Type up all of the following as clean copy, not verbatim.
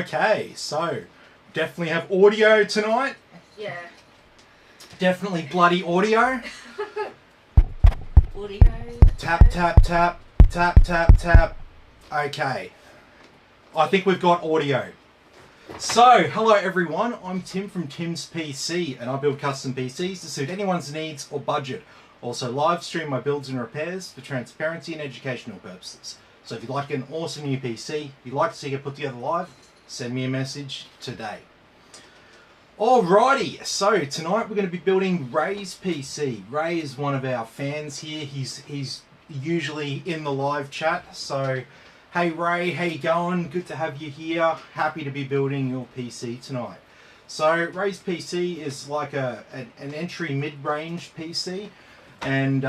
Okay, so definitely have audio tonight. Yeah. Definitely bloody audio. Audio. Tap, tap, tap, tap, tap, tap. Okay. I think we've got audio. So, hello everyone, I'm Tim from Tim's PC and I build custom PCs to suit anyone's needs or budget. Also live stream my builds and repairs for transparency and educational purposes. So if you'd like an awesome new PC, you'd like to see it put together live, send me a message today. Alrighty, so tonight we're going to be building Ray's PC. Ray is one of our fans here. He's usually in the live chat. So, hey Ray, how you going? Good to have you here. Happy to be building your PC tonight. So Ray's PC is like an entry mid-range PC, and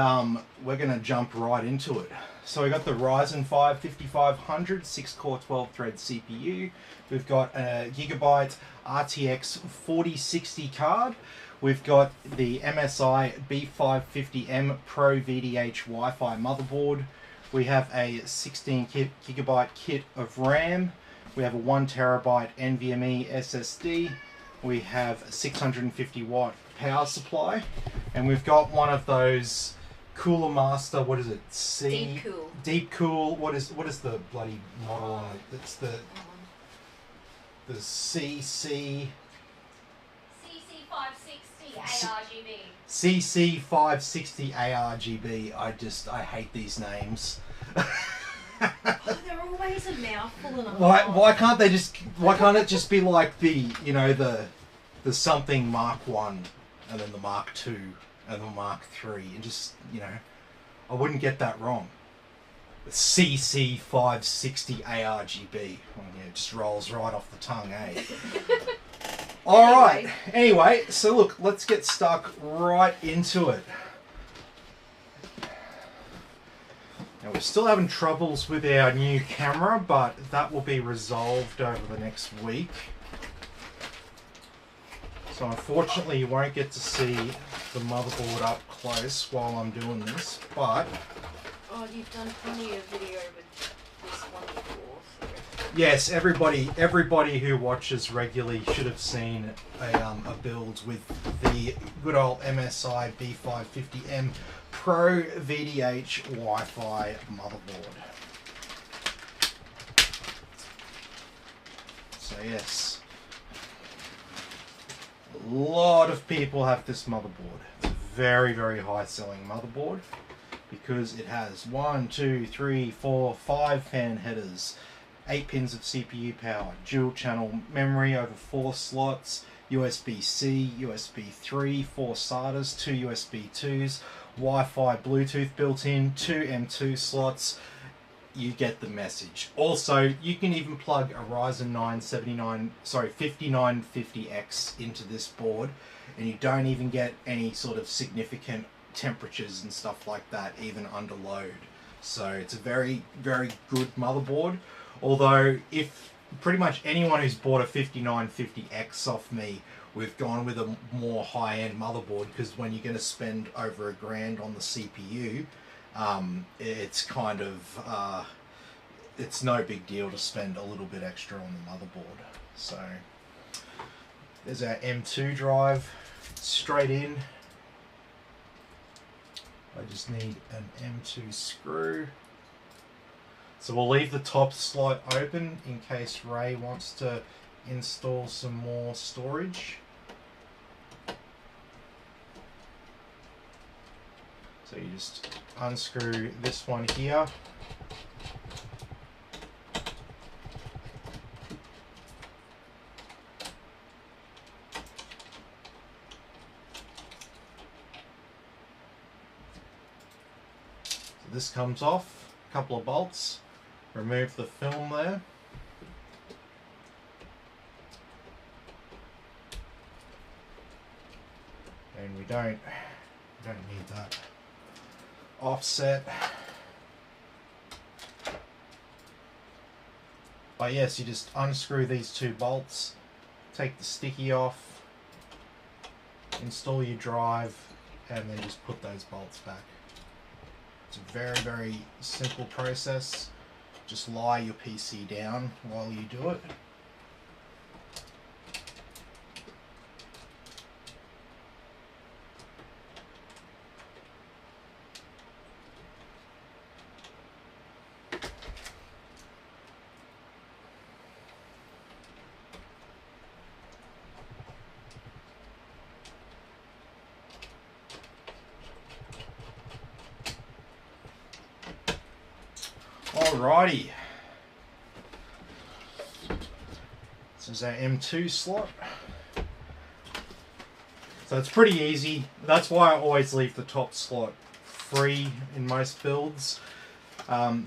we're going to jump right into it. So we got the Ryzen 5 5500 6-core 12-thread CPU. We've got a Gigabyte RTX 4060 card. We've got the MSI B550M Pro VDH Wi-Fi motherboard. We have a 16 gigabyte kit of RAM. We have a 1TB NVMe SSD. We have a 650 watt power supply, and we've got one of those Cooler Master, what is it? Deep Cool. Deep Cool. What is the bloody model on it? It's the CC560 ARGB. CC560 ARGB. I hate these names. Oh, they're always a mouthful. And Why can't it just be like the something Mark 1 and then the Mark 2 and the Mark 3 and just, I wouldn't get that wrong. The CC560 ARGB. Well, yeah, it just rolls right off the tongue, eh? Alright, anyway, so look, let's get stuck right into it. Now we're still having troubles with our new camera, but that will be resolved over the next week. So unfortunately you won't get to see the motherboard up close while I'm doing this, but... Oh, you've done plenty of video with this one before. So. Yes, everybody who watches regularly should have seen a build with the good old MSI B550M Pro VDH Wi-Fi motherboard. So yes, a lot of people have this motherboard. It's a very, very high selling motherboard because it has 1, 2, 3, 4, 5 fan headers, 8 pins of CPU power, dual channel memory over 4 slots, USB-C, USB 3, 4 SATAs, 2 USB 2s, Wi-Fi, Bluetooth built in, 2 M2 slots. You get the message. Also, you can even plug a Ryzen 9 5950X into this board, and you don't even get any sort of significant temperatures and stuff like that, even under load. So it's a very, very good motherboard. Although, if pretty much anyone who's bought a 5950X off me, we've gone with a more high-end motherboard, because when you're going to spend over $1,000 on the CPU, it's kind of it's no big deal to spend a little bit extra on the motherboard. So there's our M2 drive straight in. I just need an M2 screw. So we'll leave the top slot open in case Ray wants to install some more storage. So you just unscrew this one here. So this comes off, a couple of bolts. Remove the film there. And we don't need that offset. But yes, you just unscrew these 2 bolts, take the sticky off, install your drive, and then just put those bolts back. It's a very, very simple process. Just lie your PC down while you do it. Alrighty. This is our M2 slot. So it's pretty easy. That's why I always leave the top slot free in most builds.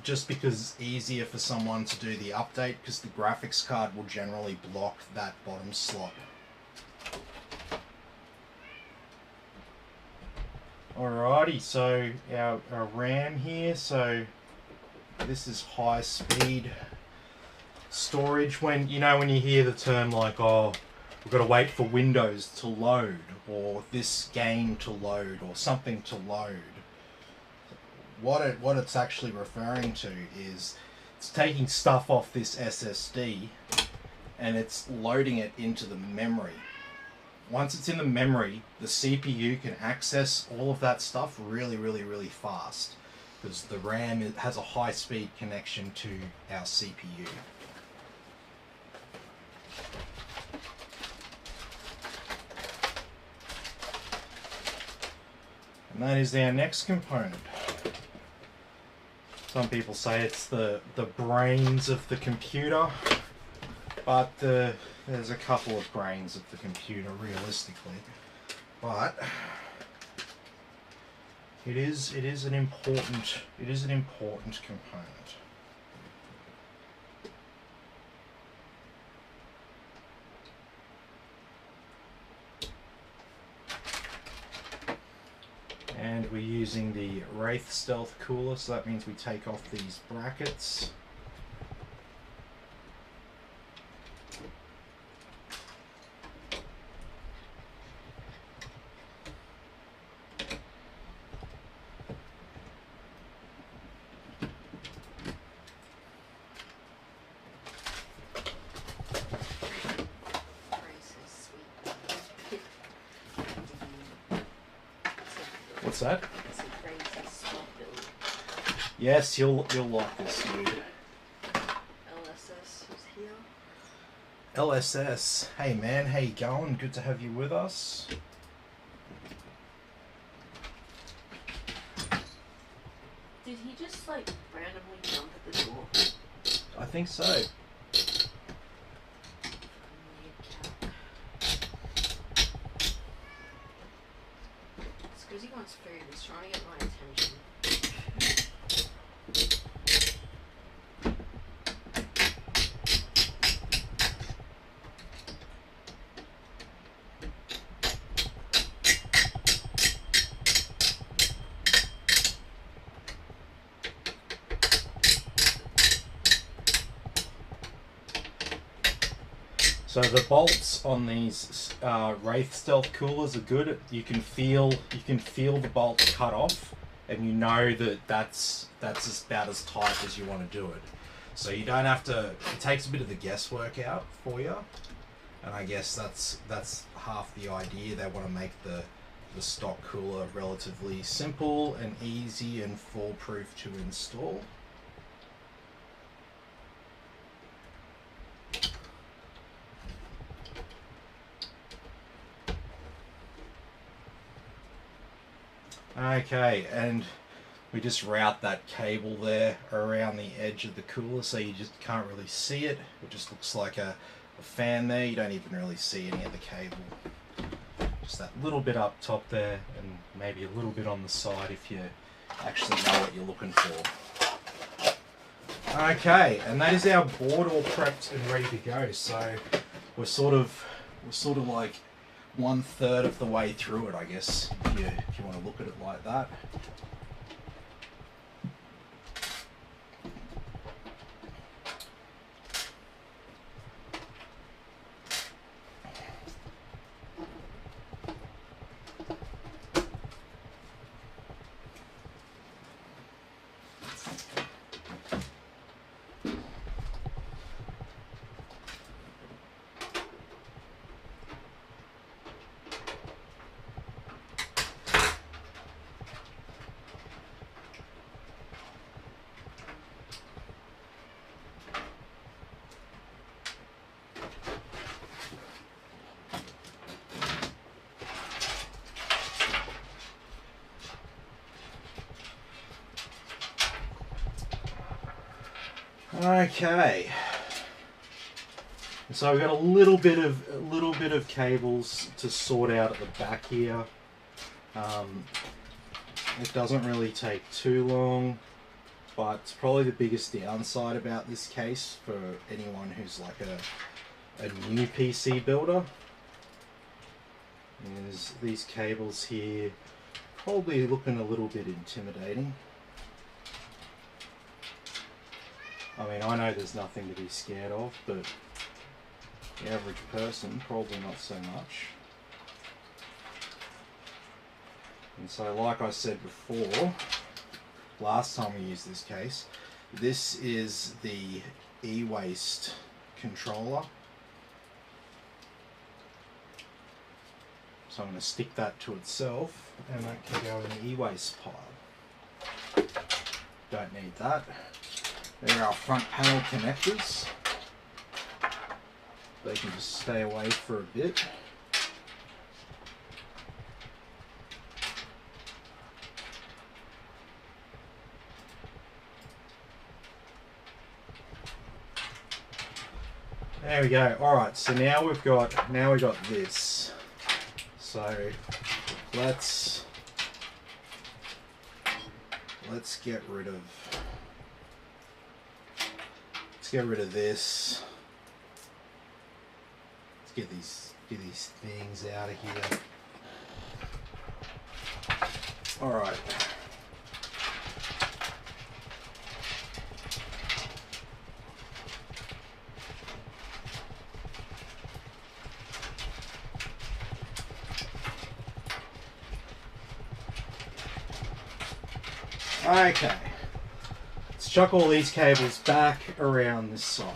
Just because it's easier for someone to do the update, because the graphics card will generally block that bottom slot. Alrighty, so our RAM here, so this is high speed storage. When you hear the term like, oh, we've got to wait for Windows to load, or this game to load, or something to load. What it's actually referring to is it's taking stuff off this SSD and it's loading it into the memory. Once it's in the memory, the CPU can access all of that stuff really, really, really fast, because the RAM has a high-speed connection to our CPU. And that is our next component. Some people say it's the brains of the computer, but there's a couple of brains of the computer realistically. But it is an important component. And we're using the Wraith Stealth cooler, so that means we take off these brackets. What's that? It's a crazy swap build. Yes, you'll like this, dude. LSS was here. LSS, hey man, how you going? Good to have you with us. Did he just like randomly jump at the door? I think so. It's because he wants food. He's trying to get my attention. So the bolts on these Wraith Stealth coolers are good. You can feel the bolt cut off, and you know that that's about as tight as you want to do it. So you don't have to. It takes a bit of the guesswork out for you, and I guess that's half the idea. They want to make the stock cooler relatively simple and easy and foolproof to install. Okay, and we just route that cable there around the edge of the cooler, so you just can't really see it. It just looks like a fan there. You don't even really see any of the cable. Just that little bit up top there, and maybe a little bit on the side if you actually know what you're looking for. Okay, and that is our board all prepped and ready to go. So we're sort of like 1/3 of the way through it, I guess, if you want to look at it like that. Okay. So we've got a little bit of cables to sort out at the back here. It doesn't really take too long, but it's probably the biggest downside about this case for anyone who's like a new PC builder is these cables here probably looking a little bit intimidating. I mean, I know there's nothing to be scared of, but the average person probably not so much. And so, like I said before, last time we used this case, this is the e-waste controller. So I'm going to stick that to itself, and that can go in the e-waste pile. Don't need that. There are our front panel connectors. They can just stay away for a bit. There we go. Alright, so now we've got this. So let's get rid of this. Let's get these things out of here. Alright. Okay, let's chuck all these cables back around this side.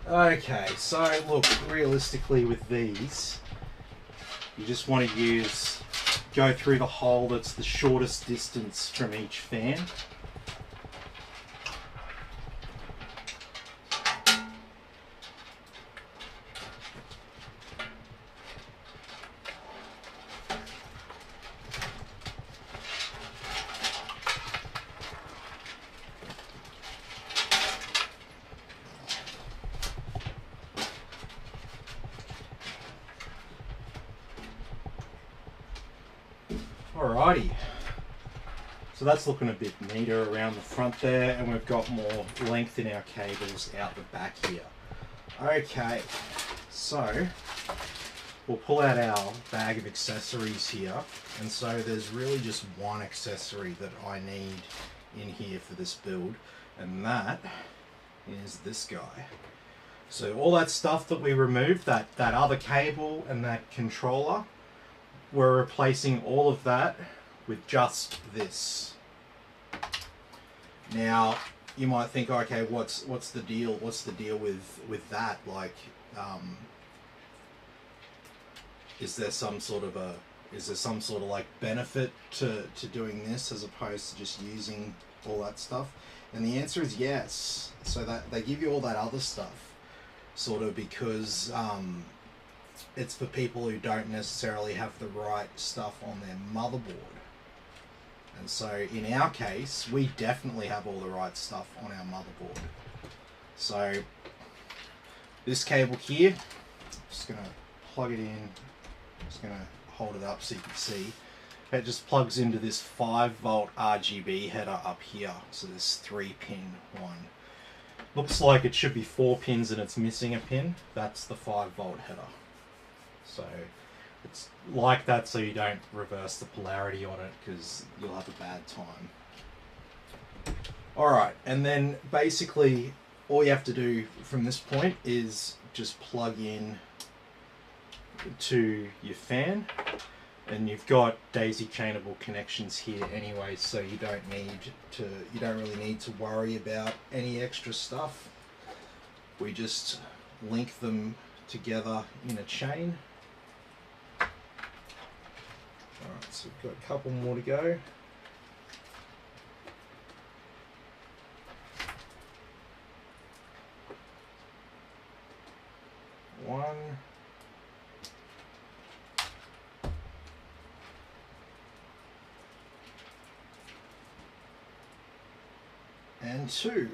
Okay, so look, realistically with these, you just want to go through the hole that's the shortest distance from each fan. Alrighty, so that's looking a bit neater around the front there, and we've got more length in our cables out the back here. Okay, so we'll pull out our bag of accessories here, and so there's really just one accessory that I need in here for this build, and that is this guy. So all that stuff that we removed, that other cable and that controller, we're replacing all of that with just this. Now you might think, okay, what's the deal? What's the deal with that? Like, is there some sort of like benefit to doing this as opposed to just using all that stuff? And the answer is yes. So that they give you all that other stuff sort of because it's for people who don't necessarily have the right stuff on their motherboard. And so in our case, we definitely have all the right stuff on our motherboard. So this cable here, I'm just going to plug it in, just going to hold it up so you can see. It just plugs into this 5-volt RGB header up here. So this 3-pin one. Looks like it should be 4 pins and it's missing a pin. That's the 5-volt header. So it's like that so you don't reverse the polarity on it because you'll have a bad time. Alright, and then basically all you have to do from this point is just plug in to your fan, and you've got daisy chainable connections here anyway, so you don't really need to worry about any extra stuff. We just link them together in a chain. Alright, so we've got a couple more to go. One. and 2.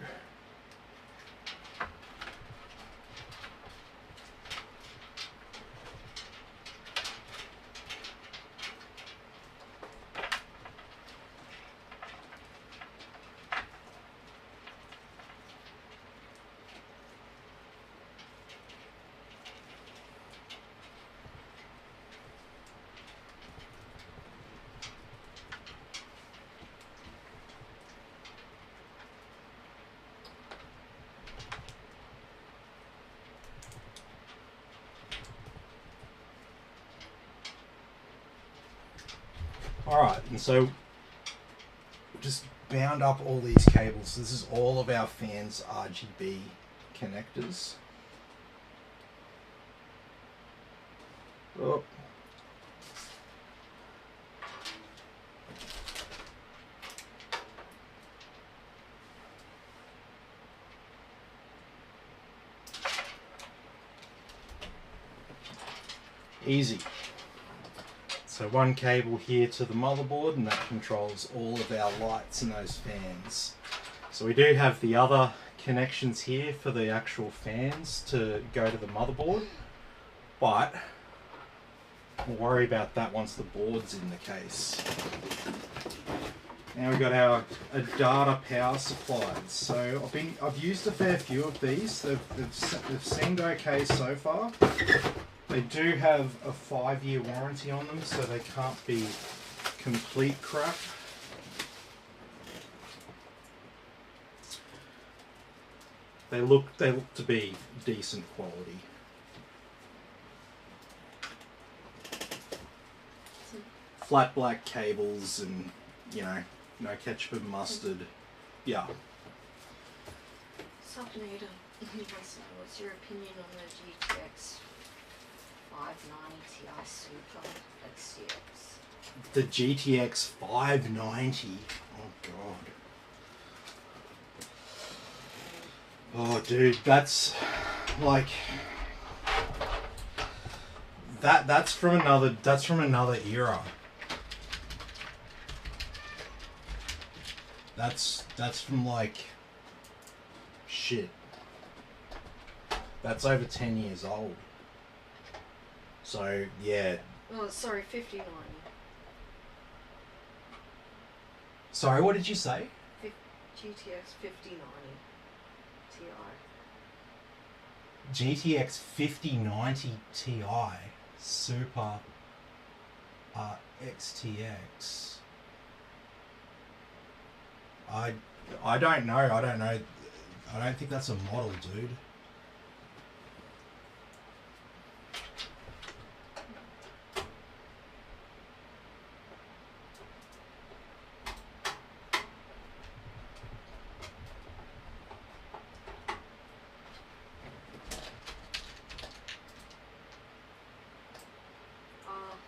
Alright, and so just bound up all these cables. This is all of our fans' RGB connectors. Oh. Easy. So one cable here to the motherboard, and that controls all of our lights and those fans. So we do have the other connections here for the actual fans to go to the motherboard, but we'll worry about that once the board's in the case. Now we've got our data power supplies. So I've used a fair few of these. They've seemed okay so far. They do have a 5-year warranty on them, so they can't be complete crap. They look to be decent quality. Flat black cables and, you know, no ketchup and mustard. Yeah. Subnator, what's your opinion on the GTX 590 Ti Super XTX? The GTX 590. Oh god. Oh dude, that's like that's from another era. That's from like shit. That's over 10 years old. So yeah. Oh, sorry, 5090. Sorry, what did you say? GTX 5090 Ti. GTX 5090 Ti Super XTX. I don't know. I don't think that's a model, dude.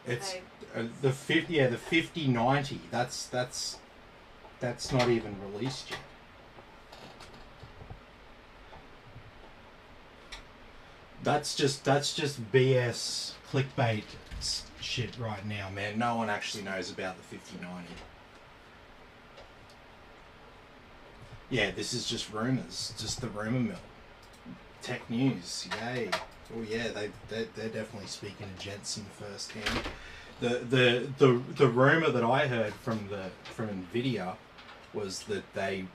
It's the 5090. That's not even released yet. That's just BS clickbait shit right now, man. No one actually knows about the 5090. Yeah, this is just rumors, just the rumor mill. Tech news, yay! Oh yeah, they're definitely speaking to Jensen firsthand. The rumor that I heard from Nvidia was that they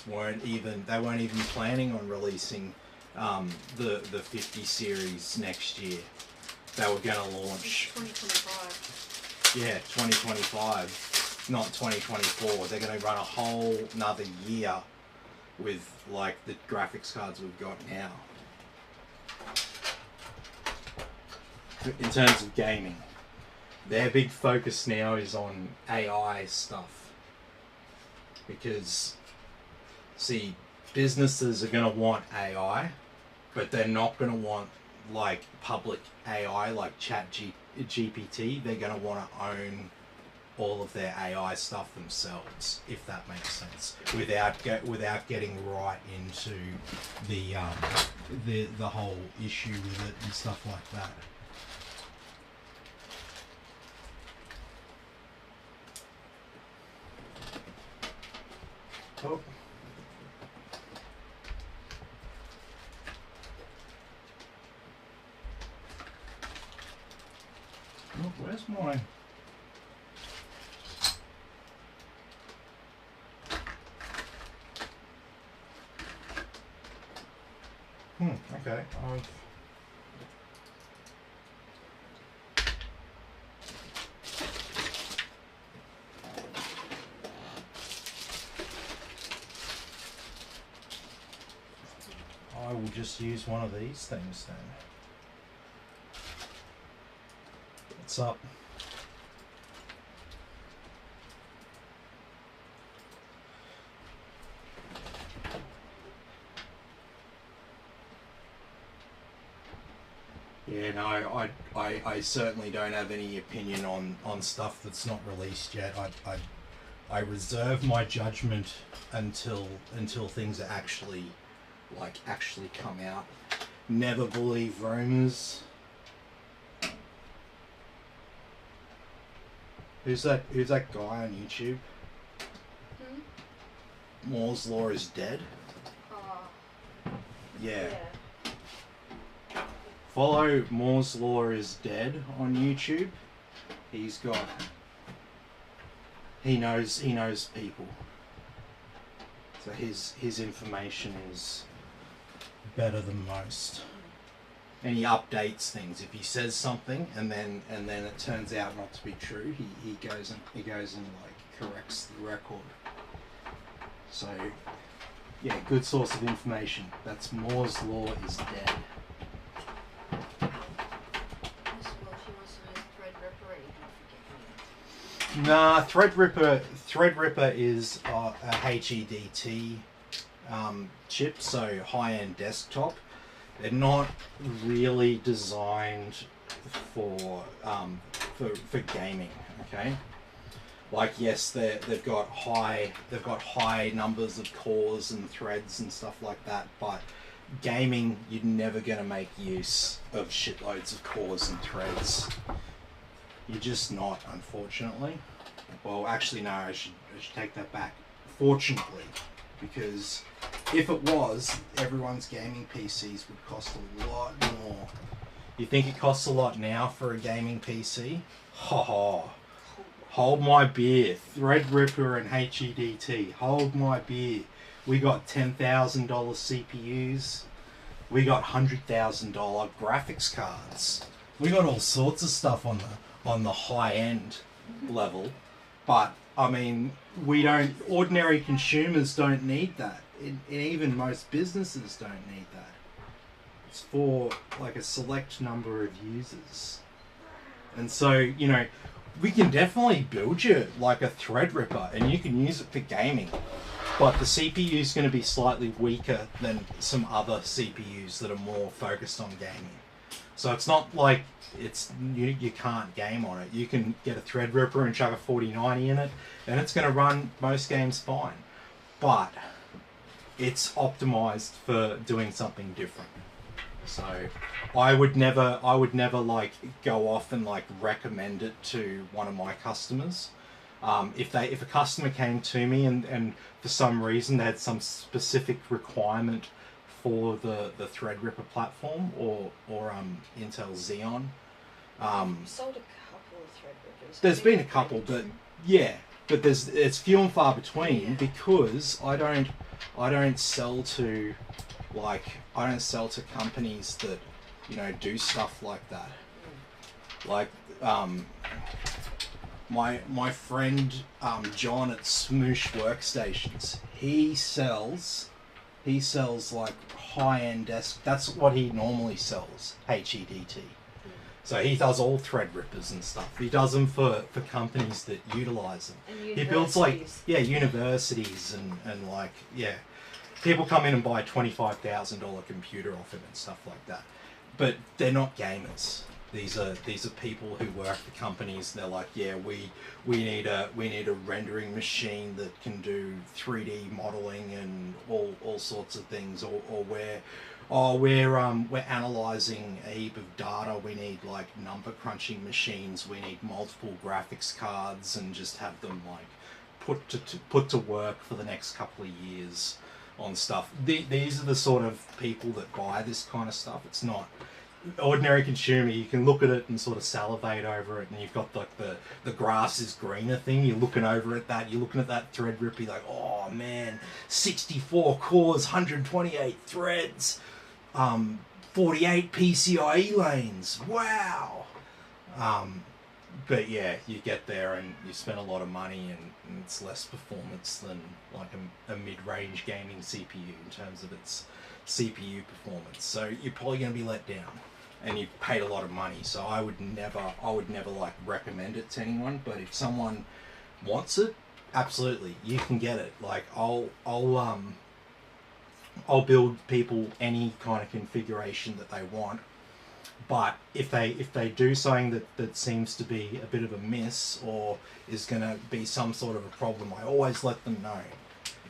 weren't even planning on releasing the 50 series next year. They were going to launch 2025. Yeah, 2025, not 2024. They're going to run a whole another year with like the graphics cards we've got now. In terms of gaming, their big focus now is on AI stuff. Because, see, businesses are going to want AI, but they're not going to want like public AI like GPT. They're going to want to own all of their AI stuff themselves, if that makes sense, without getting right into the whole issue with it and stuff like that. Oh, Where's mine? Okay. I will just use one of these things then. What's up? Yeah, no, I certainly don't have any opinion on stuff that's not released yet. I reserve my judgment until things are actually come out. Never believe rumors. Who's that guy on YouTube? Moore's Law is dead. Yeah. Follow Moore's Law is Dead on YouTube. He knows people. So his information is better than most. And he updates things. If he says something and then it turns out not to be true, he goes and like corrects the record. So yeah, good source of information. That's Moore's Law is Dead. Nah, Threadripper is a HEDT chip, so high-end desktop. They're not really designed for gaming. Okay, like yes, they've got high numbers of cores and threads and stuff like that, but gaming, you're never gonna make use of shitloads of cores and threads. You're just not, unfortunately. Well, actually, no, I should take that back. Fortunately, because if it was, everyone's gaming PCs would cost a lot more. You think it costs a lot now for a gaming PC? Ha ha. Hold my beer. Threadripper and HEDT. Hold my beer. We got $10,000 CPUs. We got $100,000 graphics cards. We got all sorts of stuff on the high end level, but I mean, ordinary consumers don't need that, and even most businesses don't need that. It's for like a select number of users. And so, you know, we can definitely build you like a Threadripper and you can use it for gaming, but the CPU is going to be slightly weaker than some other CPUs that are more focused on gaming. So it's not like you can't game on it. You can get a Threadripper and chuck a 4090 in it, and it's going to run most games fine. But it's optimized for doing something different. So I would never like go off and like recommend it to one of my customers. If a customer came to me and for some reason they had some specific requirement for the Threadripper platform or Intel Xeon. You sold a couple of Threadrippers. There's been a couple, but yeah, but it's few and far between because I don't sell to companies that, you know, do stuff like that. Like my friend John at Smoosh Workstations, he sells like high-end desk. That's what he normally sells, HEDT. So he does all Threadrippers and stuff. He does them for companies that utilize them. He builds like universities and like people come in and buy $25,000 computer off him and stuff like that. But they're not gamers. These are people who work for companies. They're like, yeah, we need a rendering machine that can do 3D modeling and all sorts of things. Or we're analyzing a heap of data. We need like number crunching machines. We need multiple graphics cards and just have them like put to work for the next couple of years on stuff. These are the sort of people that buy this kind of stuff. It's not, ordinary consumer, you can look at it and sort of salivate over it, and you've got like the grass is greener thing. You're looking over at that. You're looking at that thread ripper. You're like, oh man, 64 cores, 128 threads, 48 PCIe lanes. Wow. But yeah, you get there and you spend a lot of money, and it's less performance than like a mid-range gaming CPU in terms of its CPU performance. So you're probably going to be let down, and you've paid a lot of money. So I would never like recommend it to anyone. But if someone wants it, absolutely, you can get it. Like I'll build people any kind of configuration that they want. But if they do something that seems to be a bit of a miss, or is going to be some sort of a problem, I always let them know.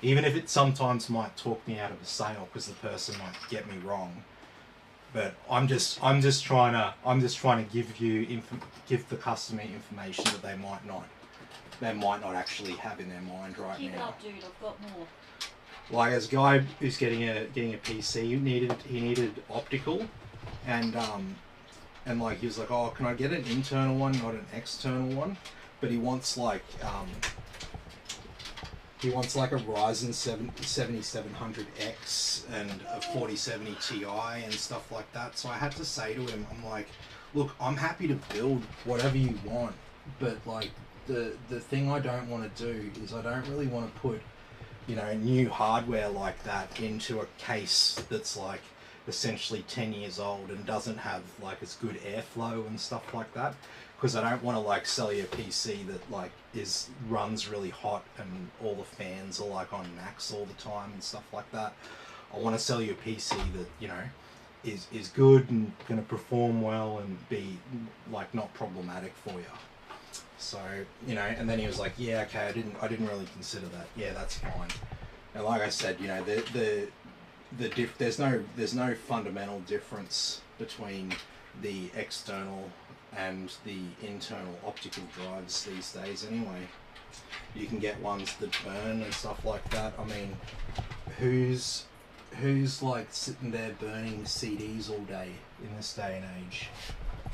Even if it sometimes might talk me out of a sale because the person might get me wrong. But I'm just trying to give the customer information that they might not actually have in their mind right now. Keep it up, dude. I've got more. Like as a guy who's getting a PC, he needed optical, and like he was like, oh, can I get an internal one, not an external one? But he wants like a Ryzen 7700X and a 4070 Ti and stuff like that. So I had to say to him, I'm like, look, I'm happy to build whatever you want, but like the thing I don't want to do is I don't really want to put, you know, new hardware like that into a case that's like essentially 10 years old and doesn't have like as good airflow and stuff like that, because I don't want to like sell you a PC that like runs really hot and all the fans are like on max all the time and stuff like that. I want to sell you a PC that, you know, is good and going to perform well and be like not problematic for you. So, you know, and then he was like, yeah, okay, I didn't really consider that. Yeah, that's fine. And like I said, you know, there's no fundamental difference between the external and the internal optical drives these days anyway. You can get ones that burn and stuff like that. I mean, who's like sitting there burning CDs all day in this day and age?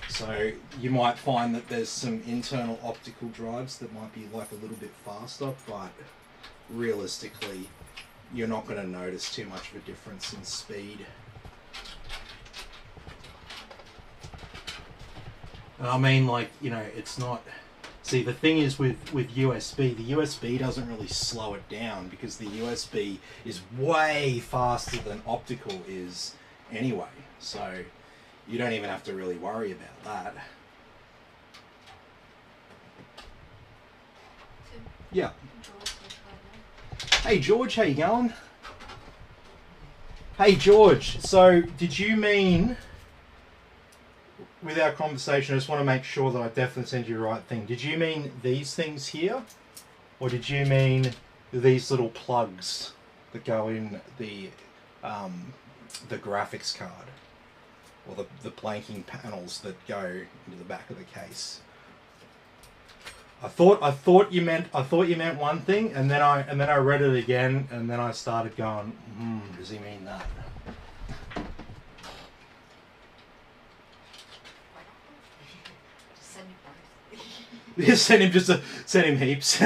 So you might find that there's some internal optical drives that might be like a little bit faster, but realistically you're not going to notice too much of a difference in speed. And I mean, like, you know, it's not... See, the thing is with USB, the USB doesn't really slow it down because the USB is way faster than optical is anyway. So you don't even have to really worry about that. Yeah. Hey George, how you going? Hey George, so did you mean, with our conversation, I just want to make sure that I definitely send you the right thing. Did you mean these things here? Or did you mean these little plugs that go in the graphics card? Or the blanking panels that go into the back of the case? I thought you meant one thing, and then I read it again, and then I started going, does he mean that? Send him heaps.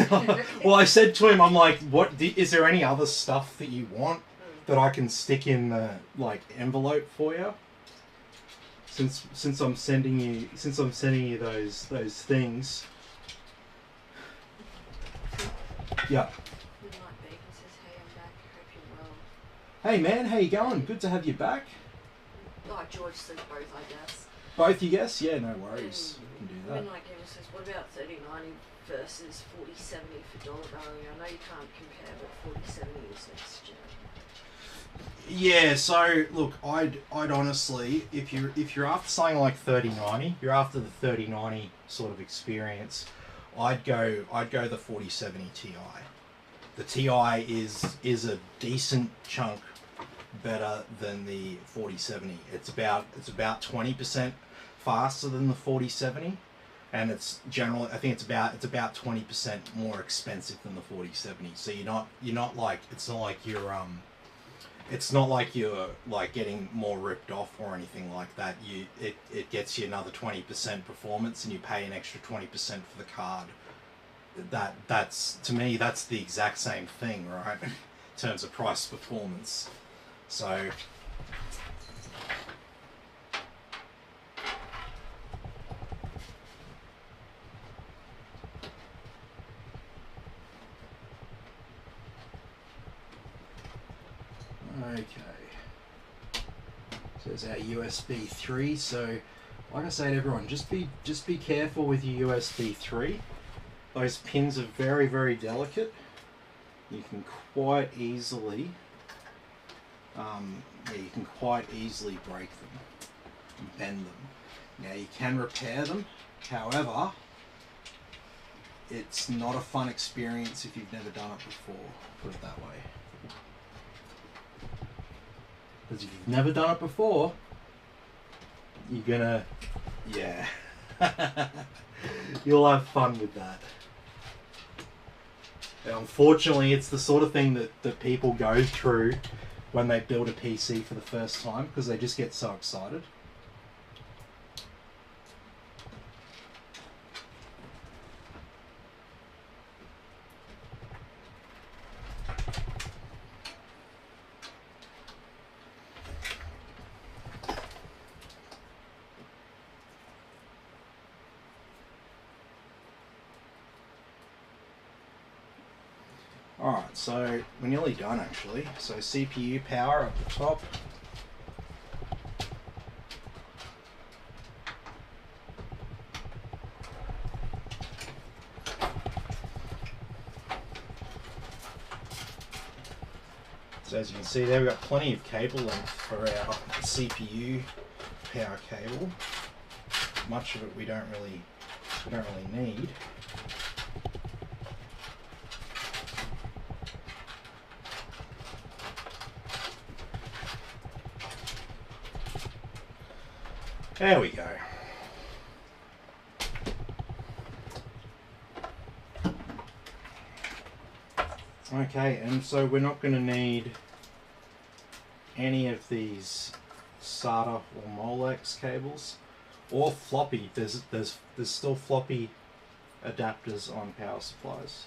Well, I said to him, I'm like, is there any other stuff that you want that I can stick in the like envelope for you? Since I'm sending you those things. Yeah. Hey man, how you going? Good to have you back. Oh, George says both, I guess. Both, you guess? Yeah, no worries. We can do that. When like Emma says, what about 3090 versus 4070 for dollar value? I know you can't compare, but 4070 is next gen. Yeah, so look, I'd honestly, if you're after something like 3090, you're after the 3090 sort of experience, I'd go the 4070 Ti. The Ti is a decent chunk better than the 4070. It's about 20% faster than the 4070, and it's generally, I think it's about 20% more expensive than the 4070. So you're not like, it's not like it's not like you're like getting more ripped off or anything like that. It gets you another 20% performance, and you pay an extra 20% for the card. That's to me that's the exact same thing, right? In terms of price performance. So okay. So there's our USB 3. So like I say to everyone, just be careful with your USB 3. Those pins are very, very delicate. You can quite easily you can quite easily break them and bend them. Now you can repair them, however, it's not a fun experience if you've never done it before, put it that way. Because if you've never done it before, you're gonna, yeah, you'll have fun with that. And unfortunately, it's the sort of thing that people go through when they build a PC for the first time, because they just get so excited. Alright, so we're nearly done actually. So CPU power up the top. So as you can see there, we've got plenty of cable length for our CPU power cable. Much of it we don't really need. There we go. Okay, and so we're not going to need any of these SATA or Molex cables, or floppy. There's still floppy adapters on power supplies.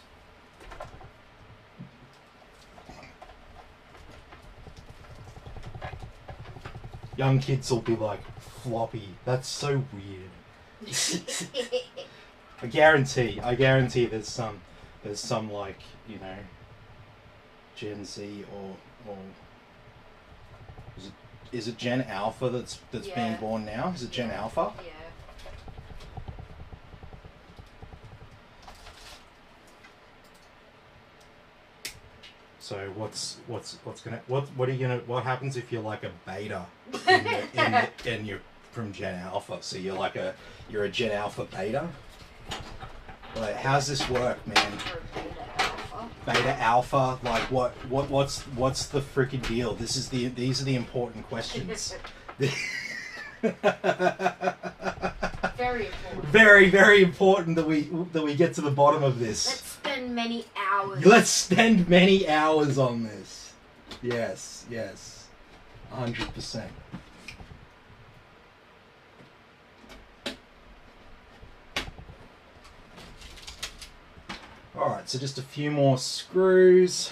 Young kids will be like, floppy, that's so weird. I guarantee there's some like, you know, Gen Z or is it Gen Alpha that's being born now? Is it Gen Alpha? Yeah. So what happens if you're like a beta and you're from Gen Alpha? So you're a Gen Alpha beta? Like, how's this work, man? Beta alpha, like what's the freaking deal? These are the important questions. Very important. Very, very important that we get to the bottom of this. Let's spend many hours. Let's spend many hours on this. Yes, 100%. Alright, so just a few more screws.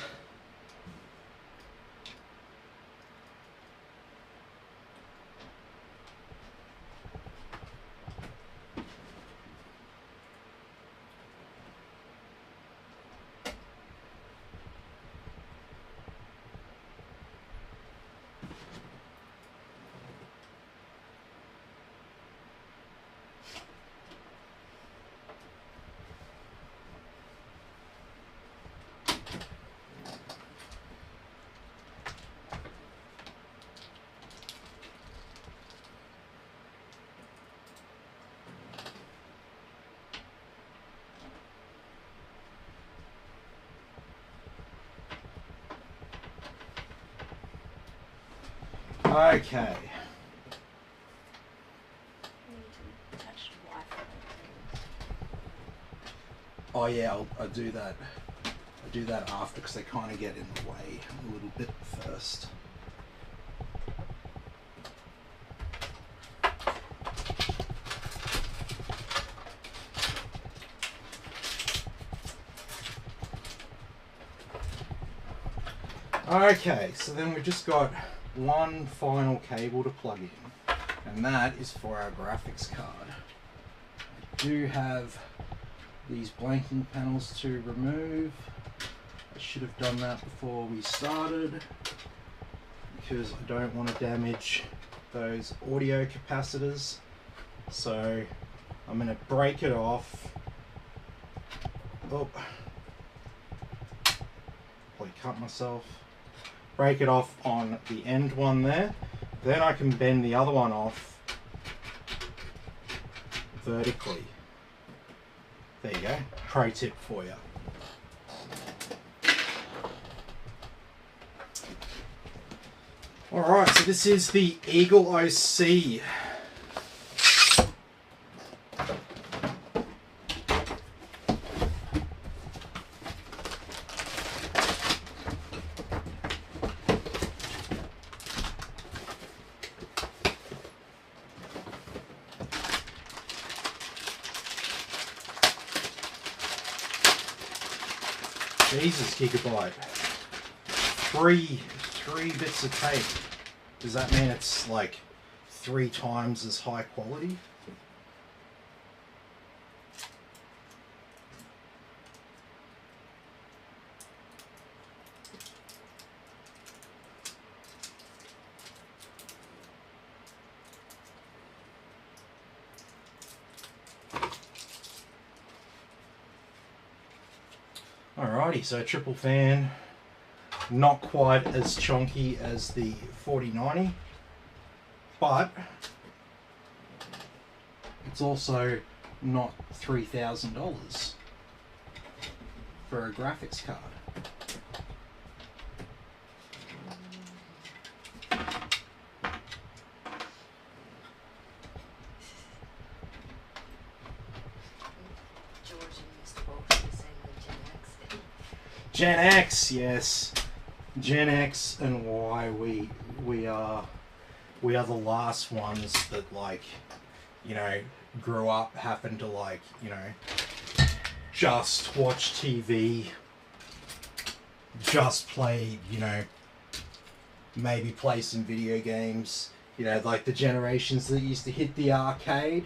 Okay. Oh yeah, I'll do that. I do that after because they kind of get in the way a little bit first. Okay, so then we've just got one final cable to plug in, and that is for our graphics card. I do have these blanking panels to remove. I should have done that before we started because I don't want to damage those audio capacitors. So I'm going to break it off. Oh, probably cut myself. Break it off on the end one there. Then I can bend the other one off vertically. There you go. Pro tip for you. Alright, so this is the Eagle OC. Jesus, Gigabyte. Three bits of tape. Does that mean it's like 3 times as high quality? Alrighty, so triple fan, not quite as chunky as the 4090, but it's also not $3,000 for a graphics card. Gen X, yes. Gen X and Y, we are the last ones that, like, you know, grew up, happened to, like, you know, just watch TV, just play, you know, maybe play some video games, you know, like the generations that used to hit the arcade.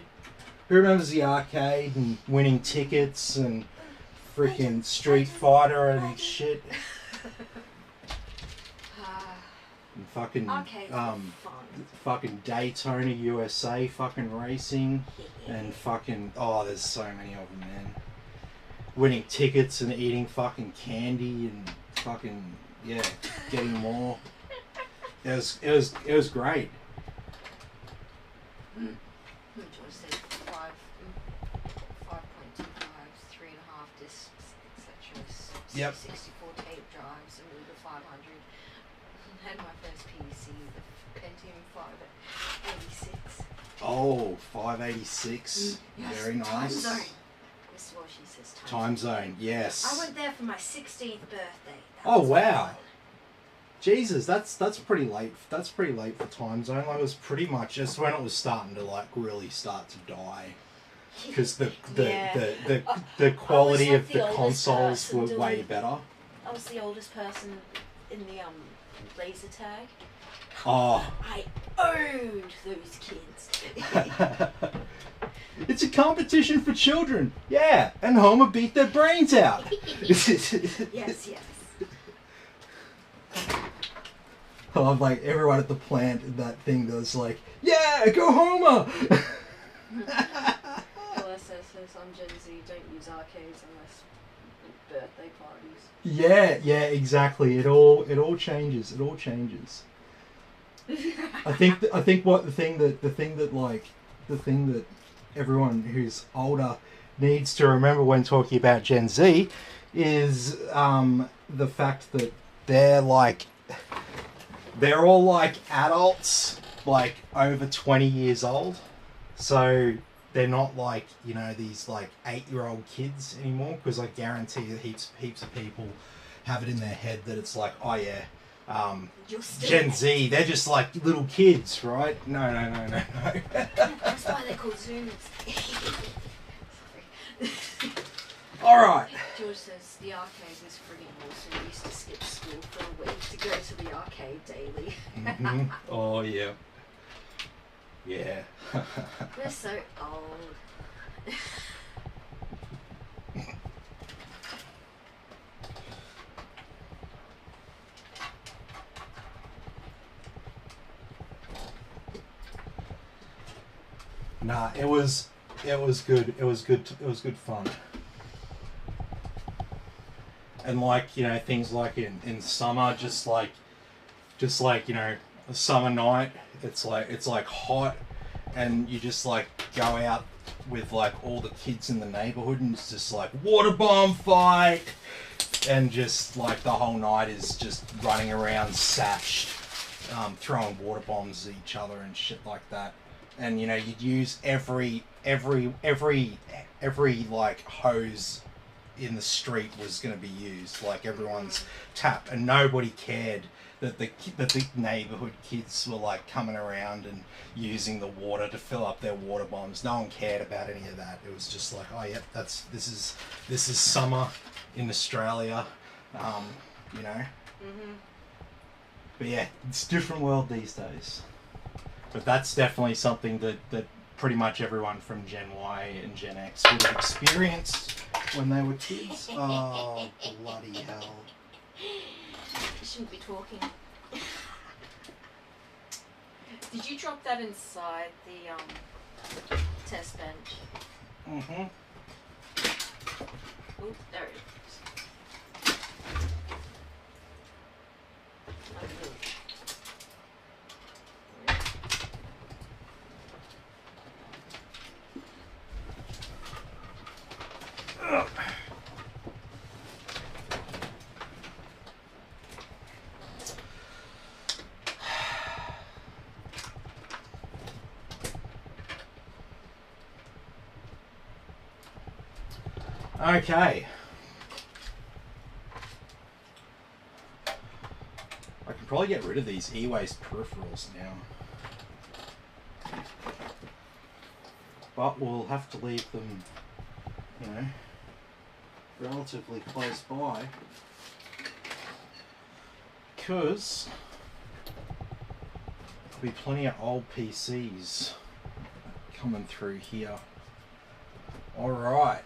Who remembers the arcade and winning tickets and freaking Street Fighter and shit? And fucking fucking Daytona USA fucking racing and fucking, oh, there's so many of them, man. Winning tickets and eating fucking candy and fucking, yeah, getting more. It was great. Yep. 64 tape drives and the 500. I had my first PC, the Pentium 586. Oh, 586. Yes, Very nice. Time zone. This is what she says. Time zone, yes. I went there for my 16th birthday. Oh wow. Fun. Jesus, that's pretty late. That's pretty late for Time Zone. Like, it was pretty much just when it was starting to, like, really start to die. Because the quality of the consoles were way better. I was the oldest person in the laser tag. Oh. I owned those kids. It's a competition for children. Yeah, and Homer beat their brains out. Yes. I love, like, everyone at the plant in that thing that was like, yeah, go Homer! I'm Gen Z, don't use arcades unless birthday parties. Yeah, exactly. It all changes. It all changes. I think the thing that everyone who's older needs to remember when talking about Gen Z is the fact that they're all like adults, like over 20 years old. So they're not like, you know, these like 8-year-old kids anymore, because I guarantee that heaps of people have it in their head that it's like, oh yeah, Gen Z, they're just like little kids, right? No. That's why they're called Zoomers. Alright. George says the arcade was friggin' awesome. We used to skip school for a week to go to the arcade daily. Mm-hmm. Oh, yeah. Yeah. We're so old. Nah, it was good. It was good fun. And like, you know, things like in summer, just like, you know, a summer night, it's like hot, and you just like go out with like all the kids in the neighborhood, and it's just like water bomb fight, and just like the whole night is just running around sashed, throwing water bombs at each other and shit like that. And you know, you'd use every like hose in the street was going to be used, like everyone's tap, and nobody cared that the neighborhood kids were like coming around and using the water to fill up their water bombs. No one cared about any of that. It was just like, oh yeah, this is summer in Australia, you know. But yeah, it's a different world these days. But that's definitely something that pretty much everyone from Gen Y and Gen X would have experienced when they were kids. Oh, bloody hell. You shouldn't be talking. Did you drop that inside the test bench? Mm-hmm. Oop, there it is. Okay. I can probably get rid of these e-waste peripherals now. But we'll have to leave them, you know, relatively close by. Because there'll be plenty of old PCs coming through here. Alright.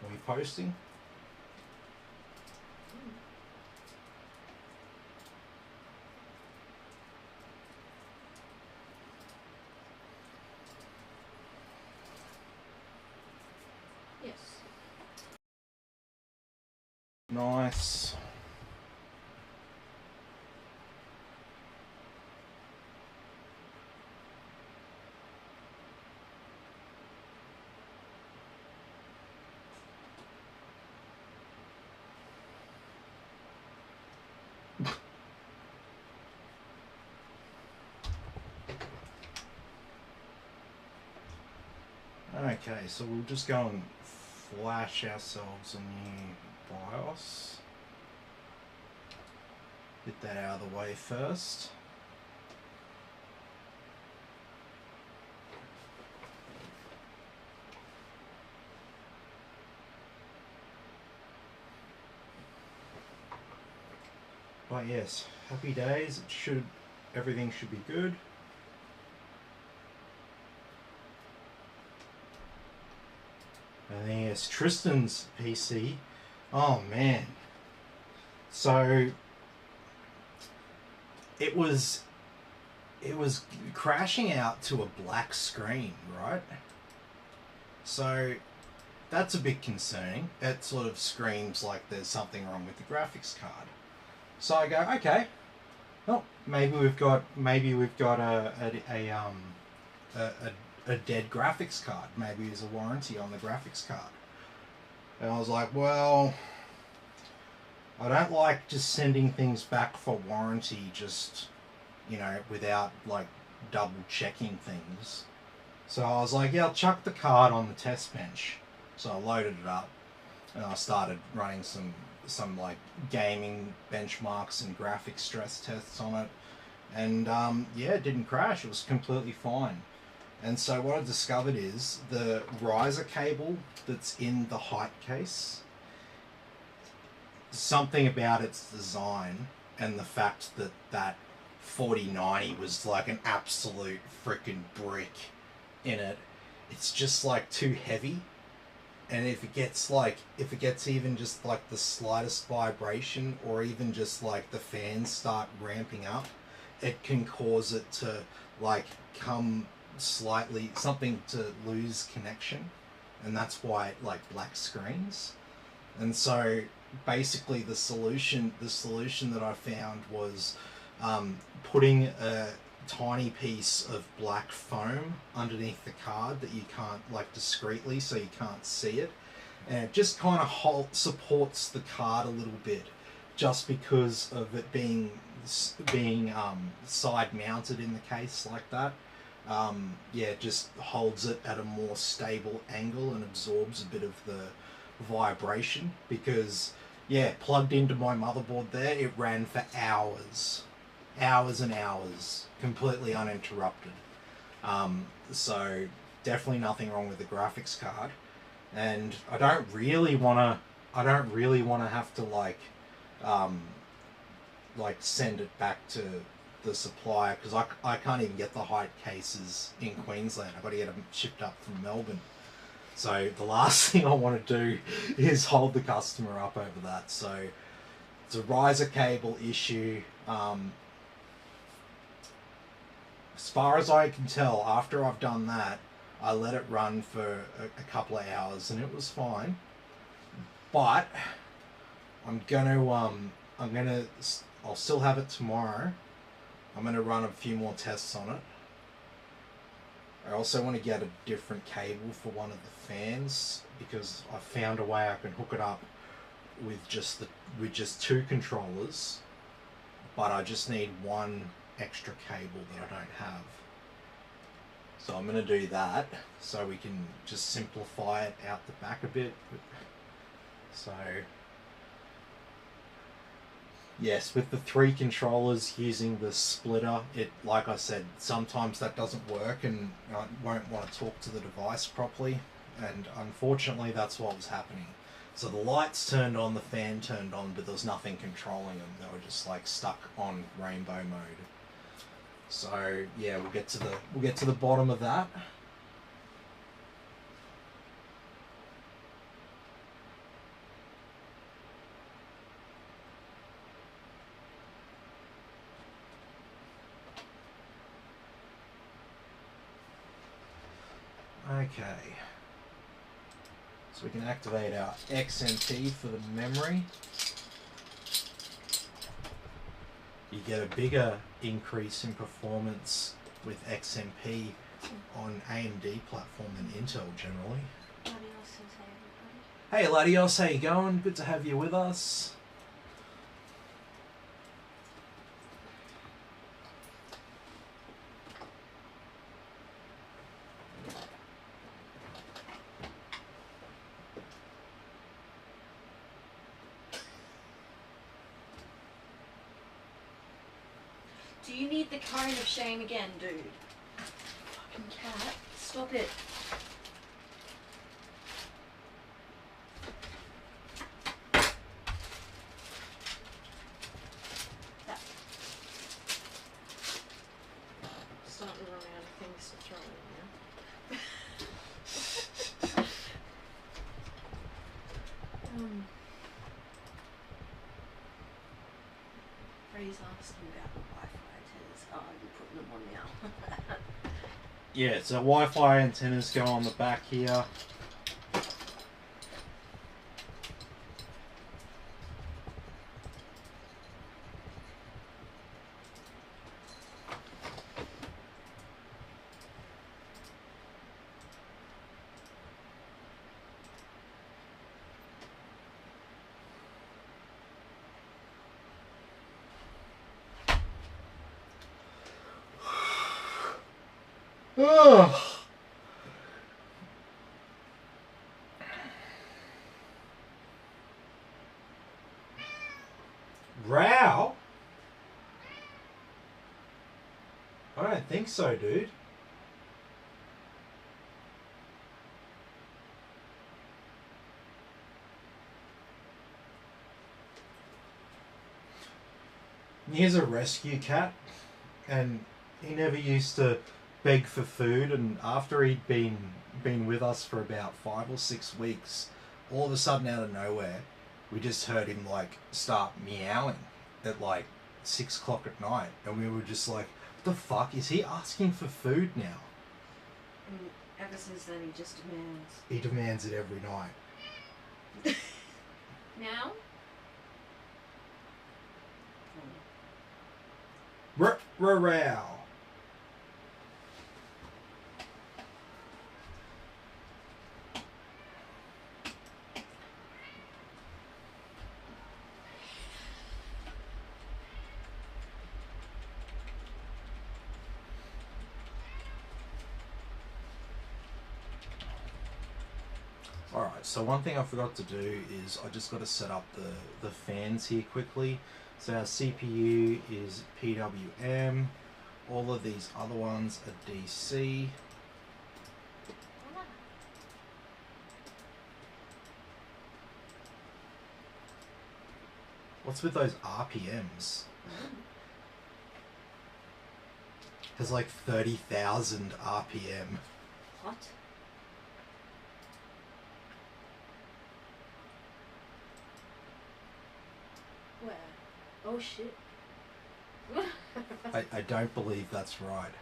Are we posting? Yes. Nice. Okay, so we'll just go and flash ourselves a new BIOS. Get that out of the way first. But yes, happy days. Everything should be good. And then yes, Tristan's PC. Oh man. So it was crashing out to a black screen, right? So that's a bit concerning. It sort of screams like there's something wrong with the graphics card. So I go, okay, well, maybe we've got a dead graphics card. Maybe there's a warranty on the graphics card. And I was like, well, I don't like just sending things back for warranty just, you know, without like double checking things. So I was like, yeah, I'll chuck the card on the test bench. So I loaded it up and I started running some like gaming benchmarks and graphic stress tests on it. And yeah, it didn't crash. It was completely fine. And so what I discovered is the riser cable that's in the height case, something about its design and the fact that that 4090 was like an absolute freaking brick in it, it's just like too heavy. And if it gets even just like the slightest vibration, or even just like the fans start ramping up, it can cause it to like come slightly, something to lose connection, and that's why it like black screens. And so basically the solution that I found was putting a tiny piece of black foam underneath the card that you can't, like, discreetly, so you can't see it, and it just kind of supports the card a little bit, just because of it being side mounted in the case like that. Yeah, it just holds it at a more stable angle and absorbs a bit of the vibration, because yeah, plugged into my motherboard there, it ran for hours and hours, completely uninterrupted. So definitely nothing wrong with the graphics card, and I don't really want to have to like send it back to the supplier, because I can't even get the height cases in Queensland. I've got to get them shipped up from Melbourne. So the last thing I want to do is hold the customer up over that. So it's a riser cable issue. As far as I can tell, after I've done that, I let it run for a couple of hours and it was fine. But I'll still have it tomorrow. I'm gonna run a few more tests on it. I also want to get a different cable for one of the fans, because I found a way I can hook it up with just two controllers, but I just need one extra cable that I don't have. So I'm going to do that so we can just simplify it out the back a bit. So yes, with the 3 controllers using the splitter, it, like I said, sometimes that doesn't work and I won't want to talk to the device properly, and unfortunately that's what was happening. So the lights turned on, the fan turned on, but there was nothing controlling them. They were just like stuck on rainbow mode. So yeah, we'll get to the bottom of that. Okay, so we can activate our XMP for the memory. You get a bigger increase in performance with XMP on AMD platform than Intel generally. Hey Ladios, how you going? Good to have you with us. Do you need the cone of shame again, dude? Fucking cat. Stop it. That. Starting to run out of things to throw in now. Ray's asking about the Wi-Fi antennas. Oh, you're putting them on now. Yeah, so Wi-Fi antennas go on the back here. Ugh. Row? I don't think so, dude. Here's a rescue cat, and he never used to beg for food, and after he'd been with us for about 5 or 6 weeks, all of a sudden out of nowhere, we just heard him like start meowing at like 6 o'clock at night, and we were just like, what the fuck, is he asking for food now? And ever since then, he just demands. He demands it every night. Now? Row. Alright, so one thing I forgot to do is I just got to set up the fans here quickly. So our CPU is PWM, all of these other ones are DC. What's with those RPMs? Has like 30,000 RPM. What? Where? Oh shit. I don't believe that's right.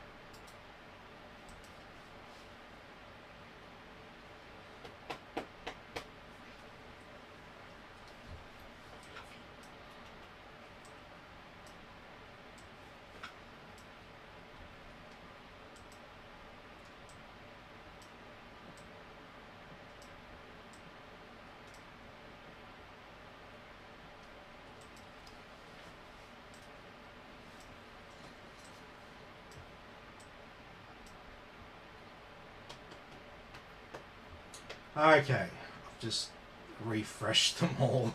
Okay, I've just refreshed them all.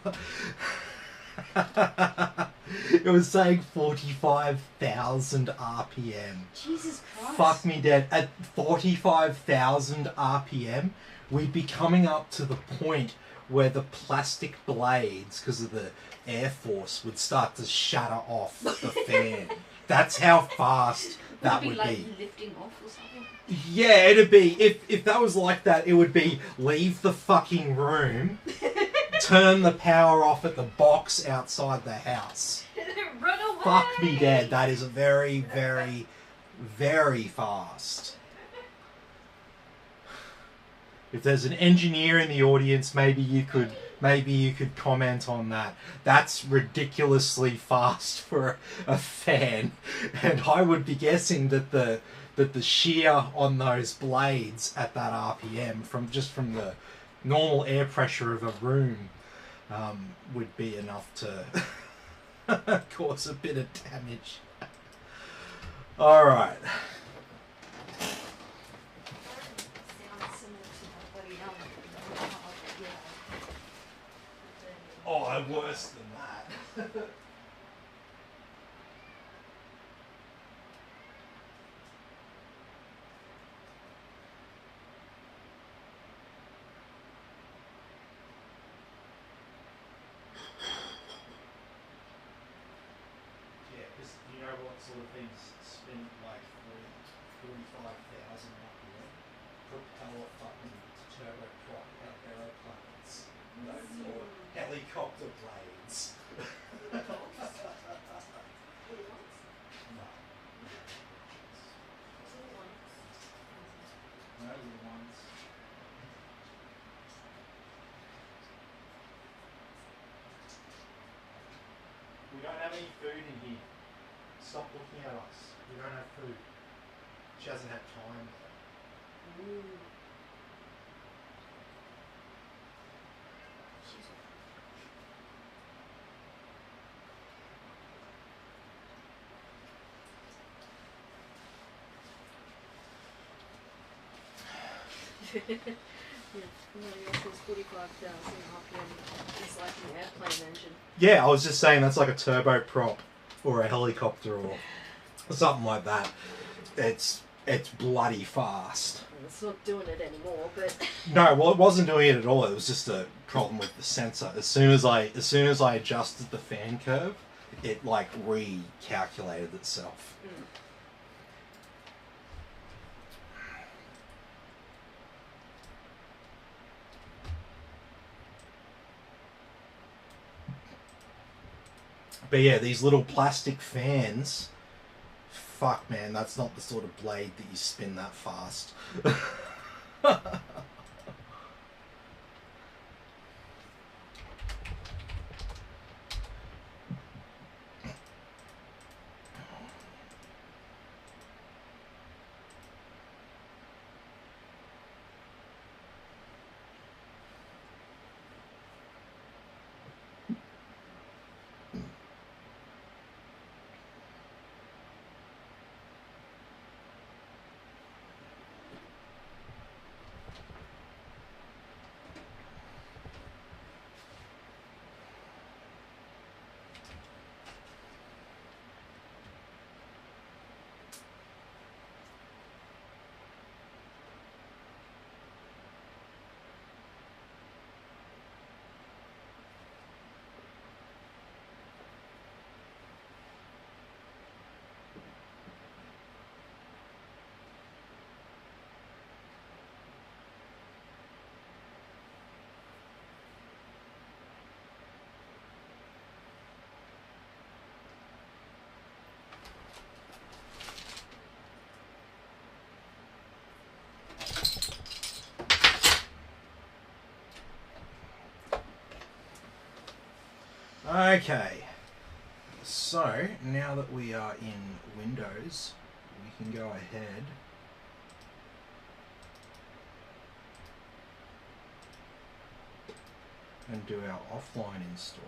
It was saying 45,000 RPM. Jesus Christ. Fuck me dead. At 45,000 RPM, we'd be coming up to the point where the plastic blades, because of the air force, would start to shatter off the fan. That's how fast that would like be. Lifting off or something. Yeah, it'd be, if that was like that, it would be leave the fucking room, turn the power off at the box outside the house. Run away! Fuck me dead. That is very, very, very fast. If there's an engineer in the audience, maybe you could comment on that. That's ridiculously fast for a fan, and I would be guessing that the shear on those blades at that RPM, from the normal air pressure of a room, would be enough to cause a bit of damage. All right. Oh, worse than that. Yeah, because you know what sort of things spin like 45,000 RPM? Propeller fucking turboprop aeroplanes. No more helicopter blades. No. No little ones. We don't have any food in here. Stop looking at us. We don't have food. She hasn't had time yet. Ooh. Somebody else says 45,000 RPM is like an airplane engine. Yeah, I was just saying that's like a turboprop or a helicopter or something like that. It's bloody fast. It's not doing it anymore, but No, well, it wasn't doing it at all. It was just a problem with the sensor. As soon as I adjusted the fan curve, it like recalculated itself. But yeah, these little plastic fans, fuck man, that's not the sort of blade that you spin that fast. Okay, so now that we are in Windows, we can go ahead and do our offline install.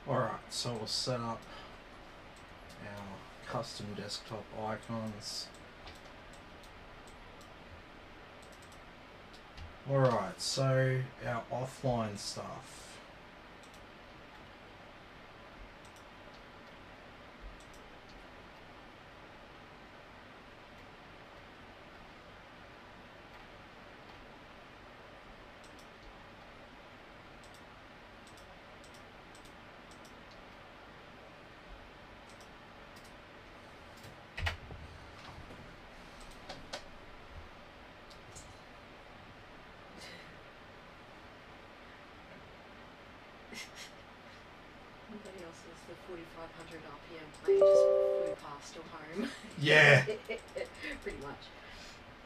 Alright, so we'll set up our custom desktop icons. Alright, so our offline stuff. Somebody else says the 4,500 RPM plane just flew past or home. Yeah. Pretty much.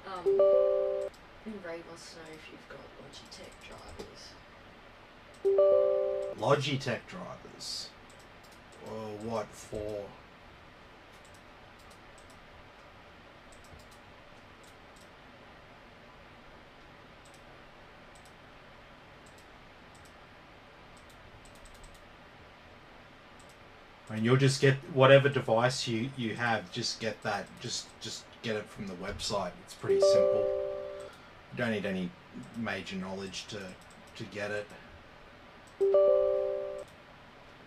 And Ray wants to know if you've got Logitech drivers. Logitech drivers. what for? I mean, you'll just get whatever device you have. Just get that. Just get it from the website. It's pretty simple. You don't need any major knowledge to get it.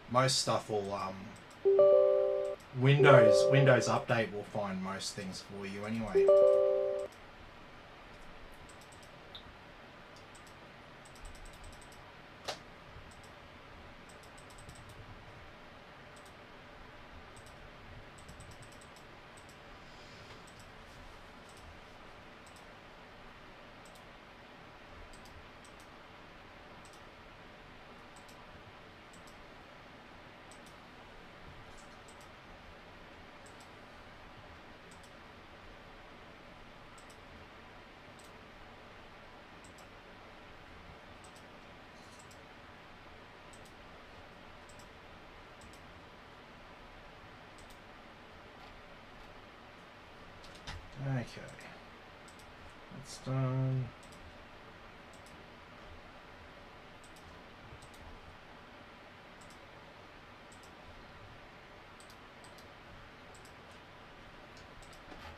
Most stuff will Windows Update will find most things for you anyway. Okay, that's done.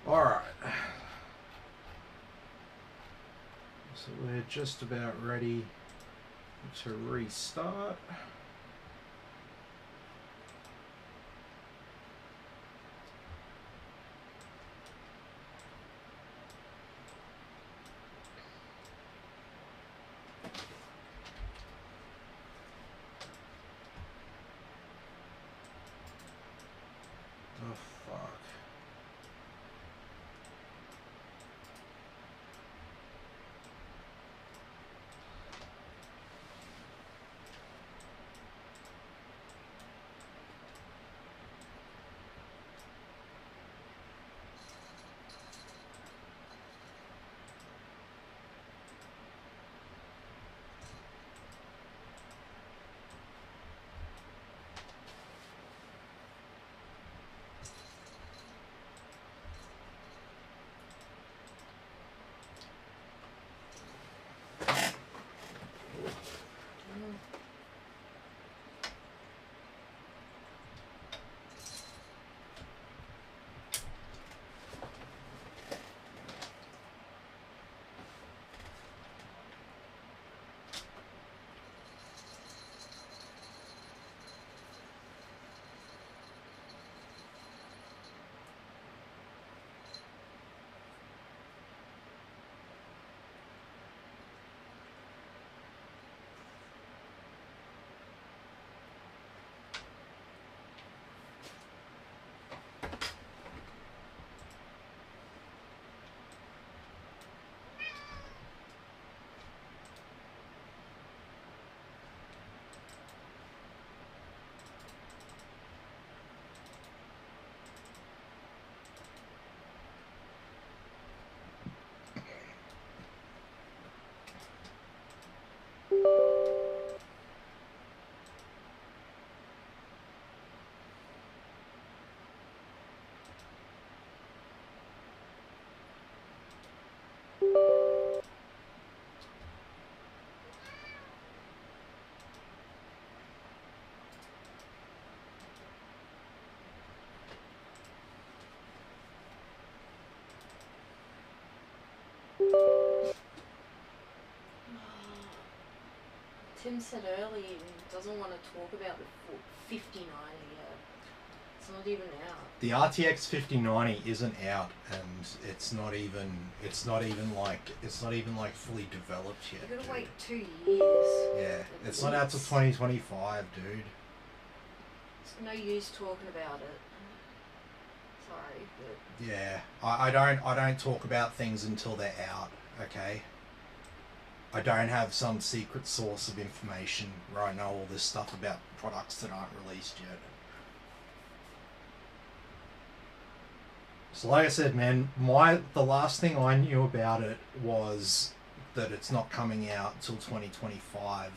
All right, so we're just about ready to restart. Oh, fuck. Tim said earlier he doesn't want to talk about the 5090 yet. It's not even out. The RTX 5090 isn't out, and it's not even like fully developed yet. You're gonna dude. wait 2 years. Yeah, it's not out till 2025, dude. It's no use talking about it. Sorry, but Yeah, I don't talk about things until they're out. Okay. I don't have some secret source of information where I know all this stuff about products that aren't released yet. So like I said, man, the last thing I knew about it was that it's not coming out till 2025.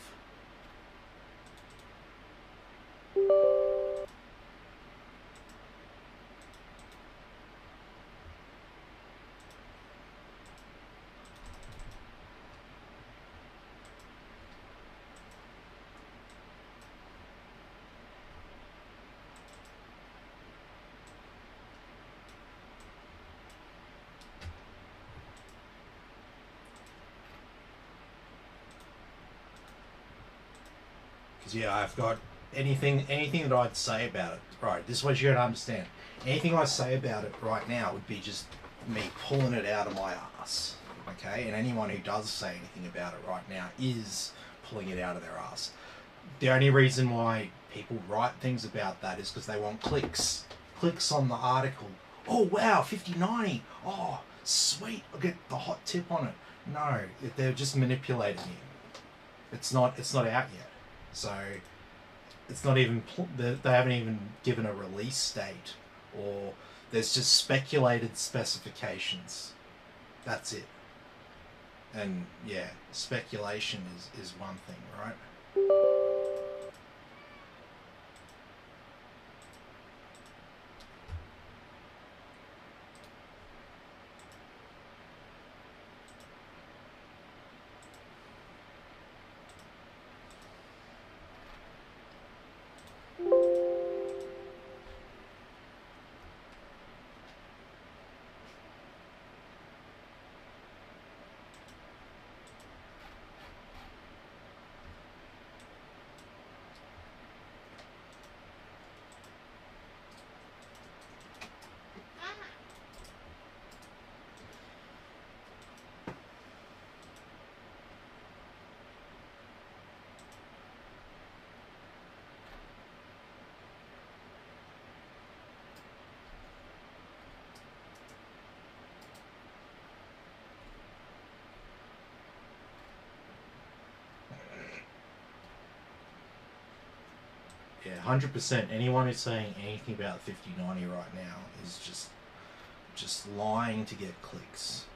Because yeah, I've got anything that I'd say about it. Right, this is what you gotta understand. Anything I say about it right now would be just me pulling it out of my ass. Okay, and anyone who does say anything about it right now is pulling it out of their ass. The only reason why people write things about that is because they want clicks. Clicks on the article. Oh wow, 5090. Oh, sweet. I'll get the hot tip on it. No, they're just manipulating you. It's not out yet. So it's not even, they haven't even given a release date, or there's just speculated specifications. That's it. And yeah, speculation is one thing, right? Yeah, 100%. Anyone who's saying anything about 5090 right now is just lying to get clicks.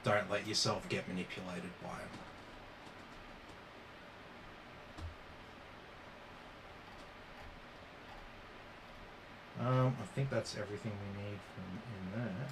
Don't let yourself get manipulated by them. I think that's everything we need from in there.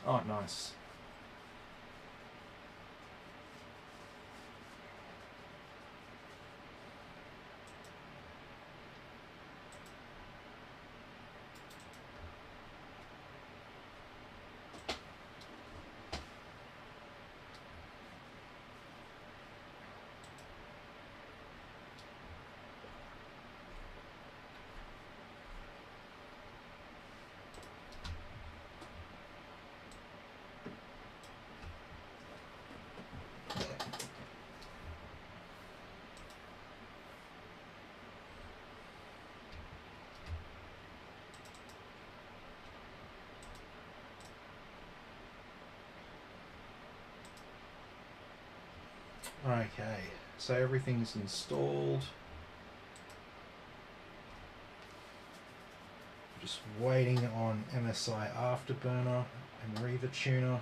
Oh, nice. Okay, so everything's installed. Just waiting on MSI Afterburner and Reaver Tuner.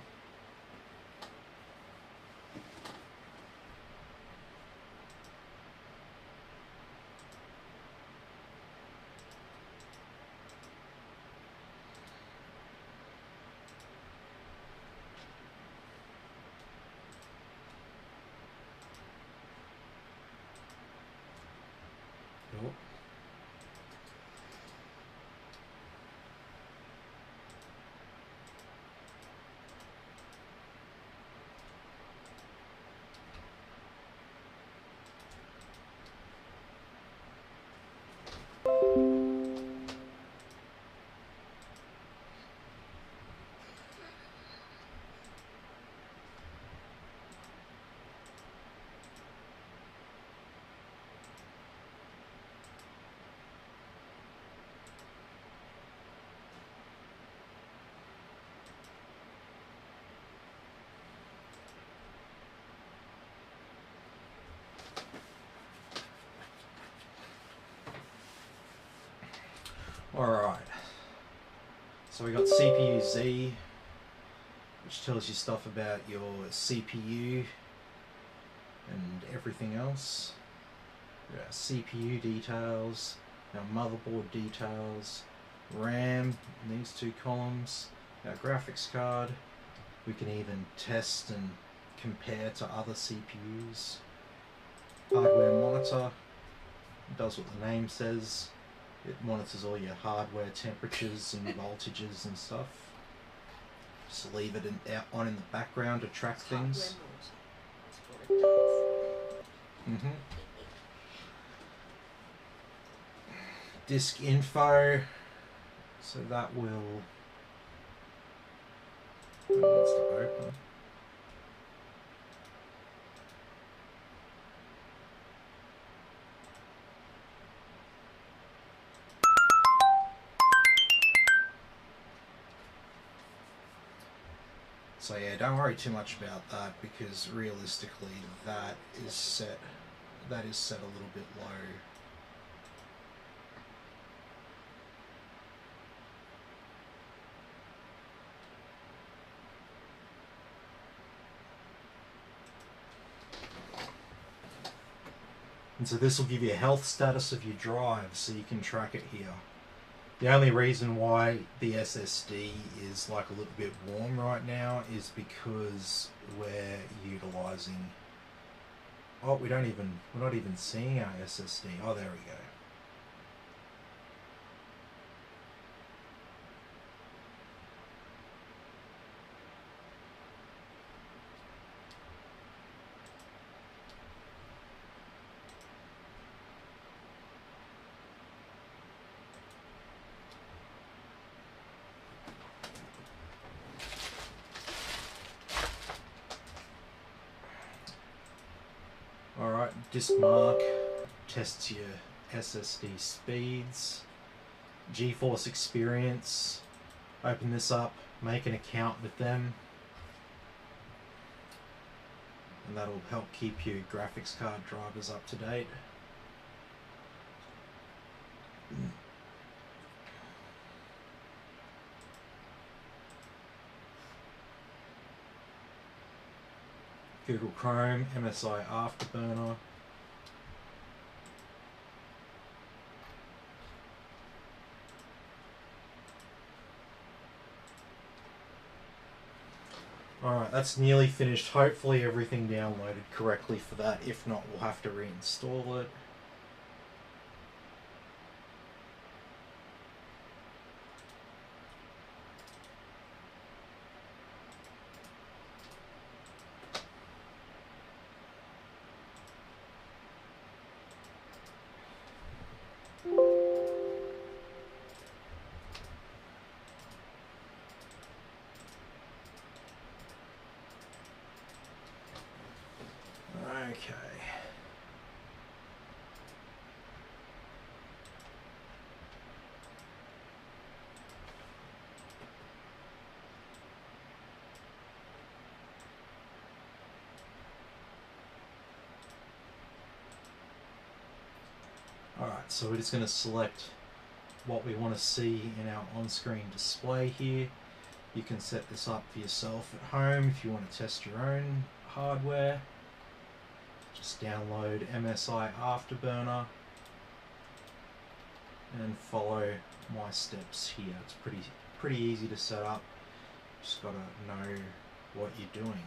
Alright, so we got CPU Z, which tells you stuff about your CPU and everything else. We got CPU details, our motherboard details, RAM in these two columns, our graphics card. We can even test and compare to other CPUs. Hardware monitor, does what the name says. It monitors all your hardware temperatures and voltages and stuff. Just leave it on in the background to track things. That's what it does. Disk info, so that will, that needs to open. So yeah, don't worry too much about that, because realistically that is set a little bit low. And so this will give you a health status of your drive, so you can track it here. The only reason why the SSD is like a little bit warm right now is because we're utilizing, oh, we're not even seeing our SSD. Oh, there we go. Alright, disk mark tests your SSD speeds. GeForce Experience, open this up, make an account with them, and that'll help keep your graphics card drivers up to date. Google Chrome, MSI Afterburner. Alright, that's nearly finished. Hopefully everything downloaded correctly for that. If not, we'll have to reinstall it. Okay. Alright, so we're just going to select what we want to see in our on-screen display here. You can set this up for yourself at home if you want to test your own hardware. Just download MSI Afterburner and follow my steps here. It's pretty easy to set up. Just gotta know what you're doing.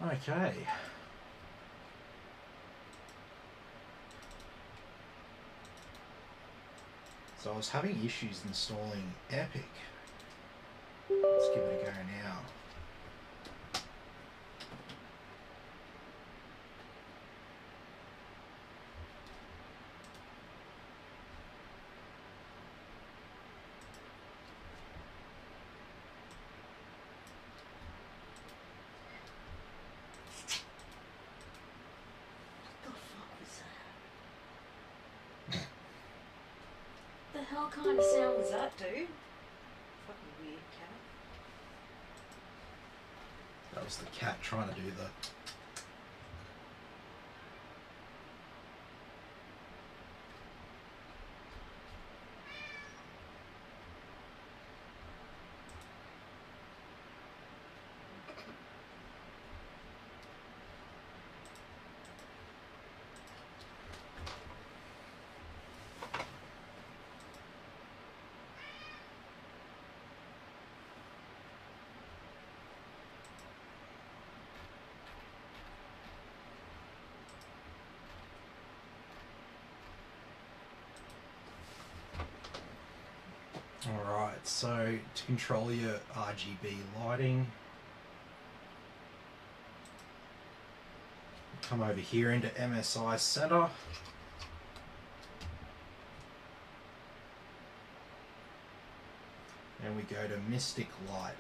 Okay. So I was having issues installing Epic. Let's give it a go now. What kind of sound was that, dude? Fucking weird cat. That was the cat trying to do the... Alright, so to control your RGB lighting, come over here into MSI Center. And we go to Mystic Light.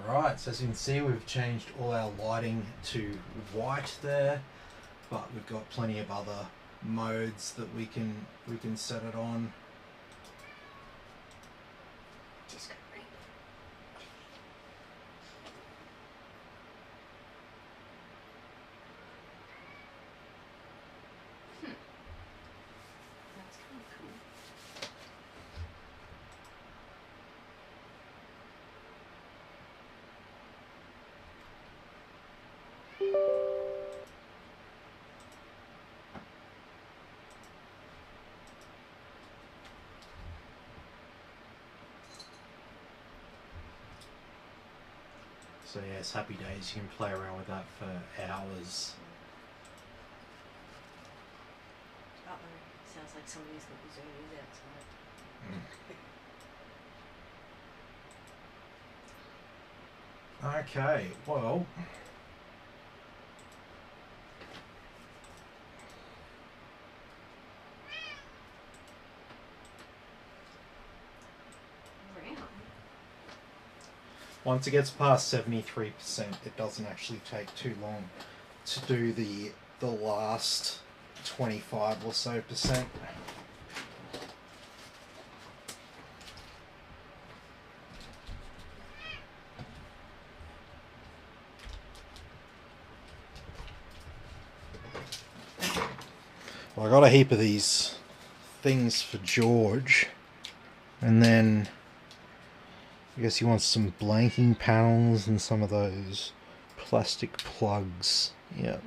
Alright, so as you can see, we've changed all our lighting to white there, but we've got plenty of other modes that we can set it on. Just go ring. That's kind of cool. So yes, happy days, you can play around with that for hours. Uh-oh, sounds like somebody's got the zoomies outside. Okay, well, Round. once it gets past 73%, it doesn't actually take too long to do the last 25 or so percent. Well, I got a heap of these things for George, and then I guess he wants some blanking panels and some of those plastic plugs. Yeah.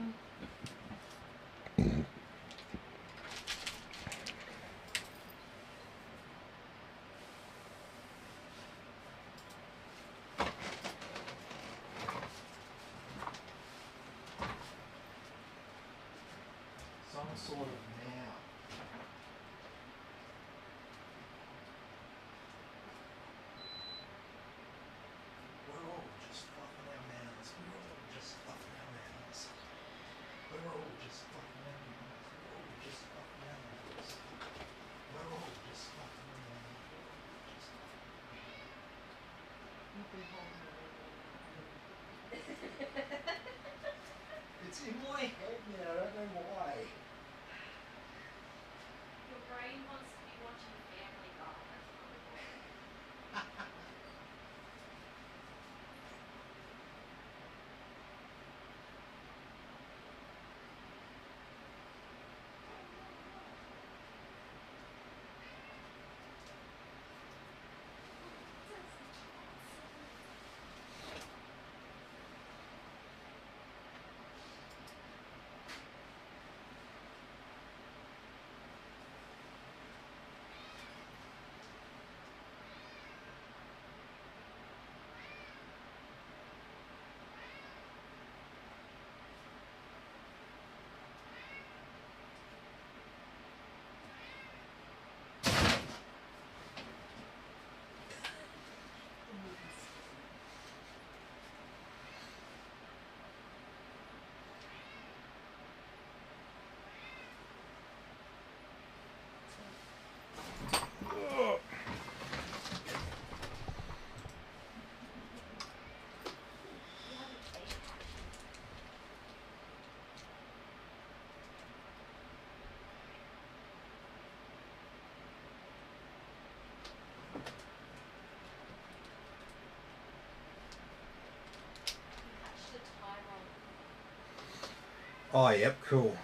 Some sort of now. We're all just fluffing our mouths. We're all just fluffing our mouths. We're all just fluffing our mouths. We're all just fluffing our mouths. We're all just fluffing our mouths. You can hold her. It's in my head now. I don't know why. Your brain wants to be watching Family Guy. That's probably why. Oh, yep, cool.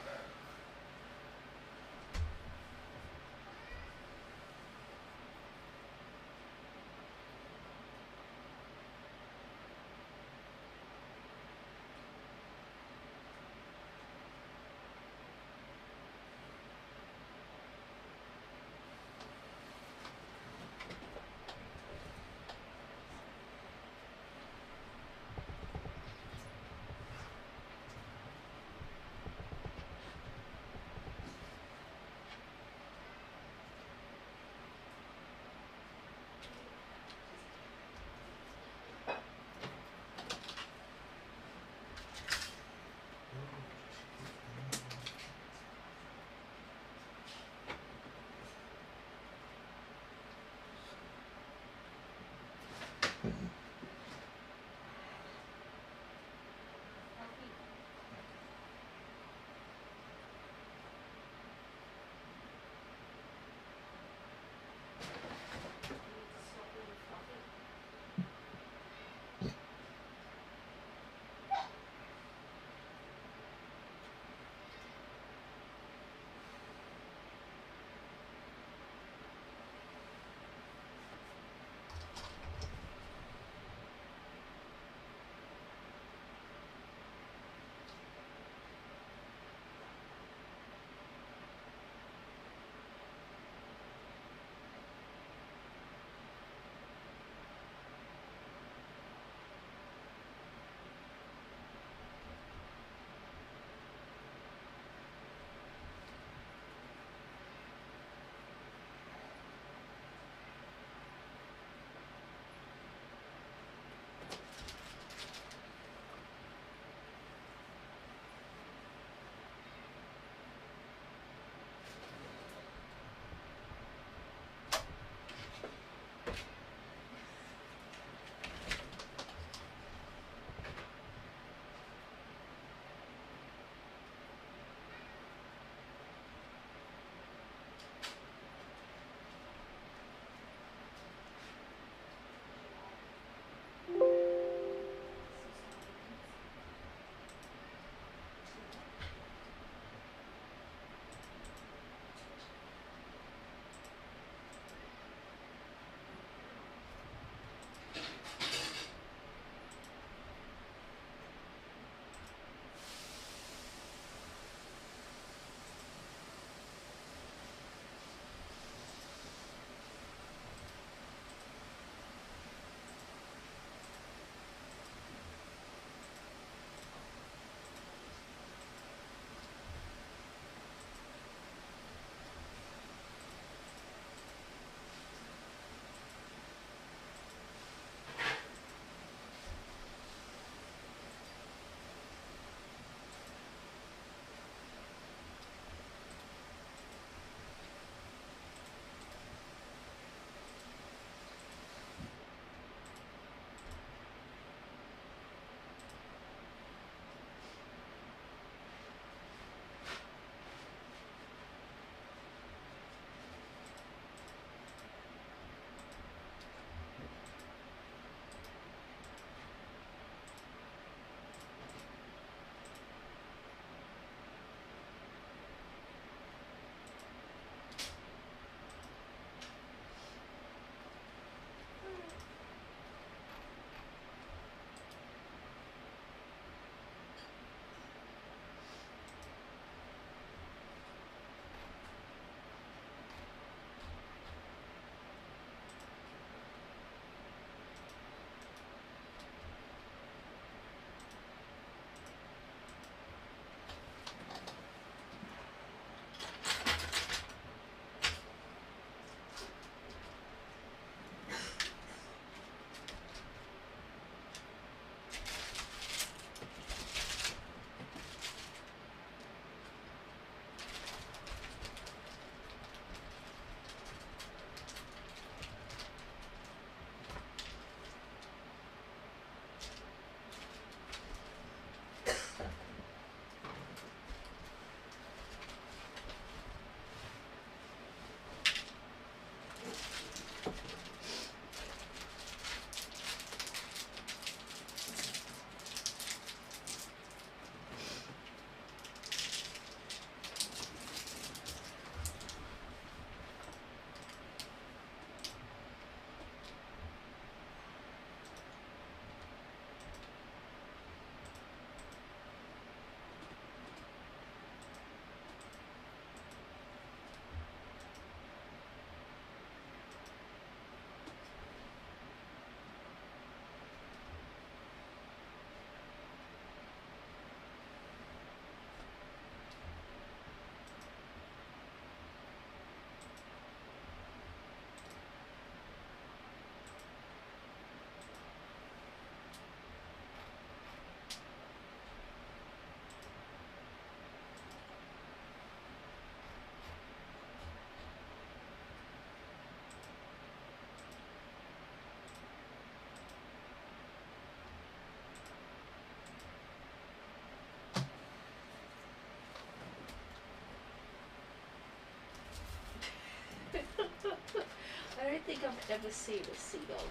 don't think I've ever seen a seagull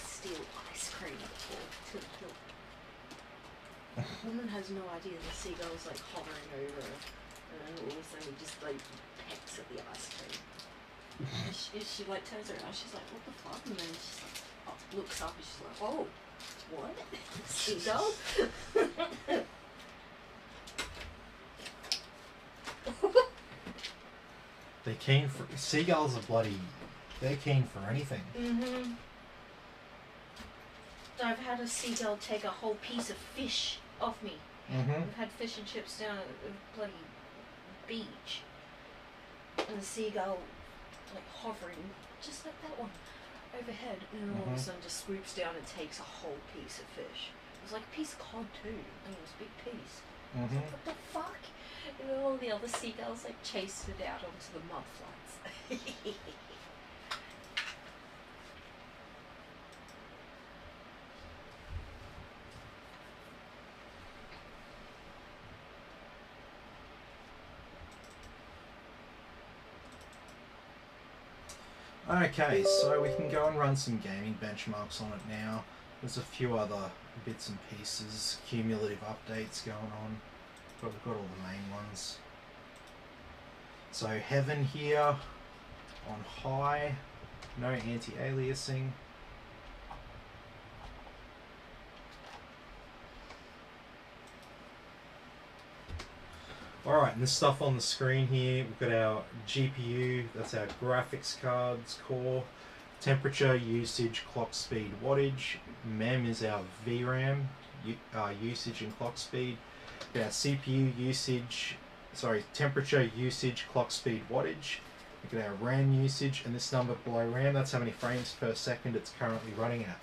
steal ice cream before to the hilt. Woman has no idea the seagull's like hovering over her, and then all of a sudden just like pecks at the ice cream. And she like turns around, she's like, what the fuck? And then she looks up and she's like, oh, what? Seagull? They're keen for seagulls are bloody. They're keen for anything. Mm-hmm. I've had a seagull take a whole piece of fish off me. Mm-hmm. I've had fish and chips down at the bloody beach, and the seagull like hovering just like that one overhead, and then all of a sudden just swoops down and takes a whole piece of fish. It was like a piece of cod too. I mean, it was a big piece. I was like, what the fuck? And then all the other seagulls like chased it out onto the mud flats. Okay, so we can go and run some gaming benchmarks on it now. There's a few other bits and pieces, cumulative updates going on, but we've got all the main ones. So Heaven here on high, no anti-aliasing. Alright, and the stuff on the screen here, we've got our GPU, that's our graphics cards core, temperature, usage, clock speed, wattage. MEM is our VRAM, usage and clock speed. We've got our CPU usage, temperature, usage, clock speed, wattage. We've got our RAM usage, and this number below RAM, that's how many frames per second it's currently running at.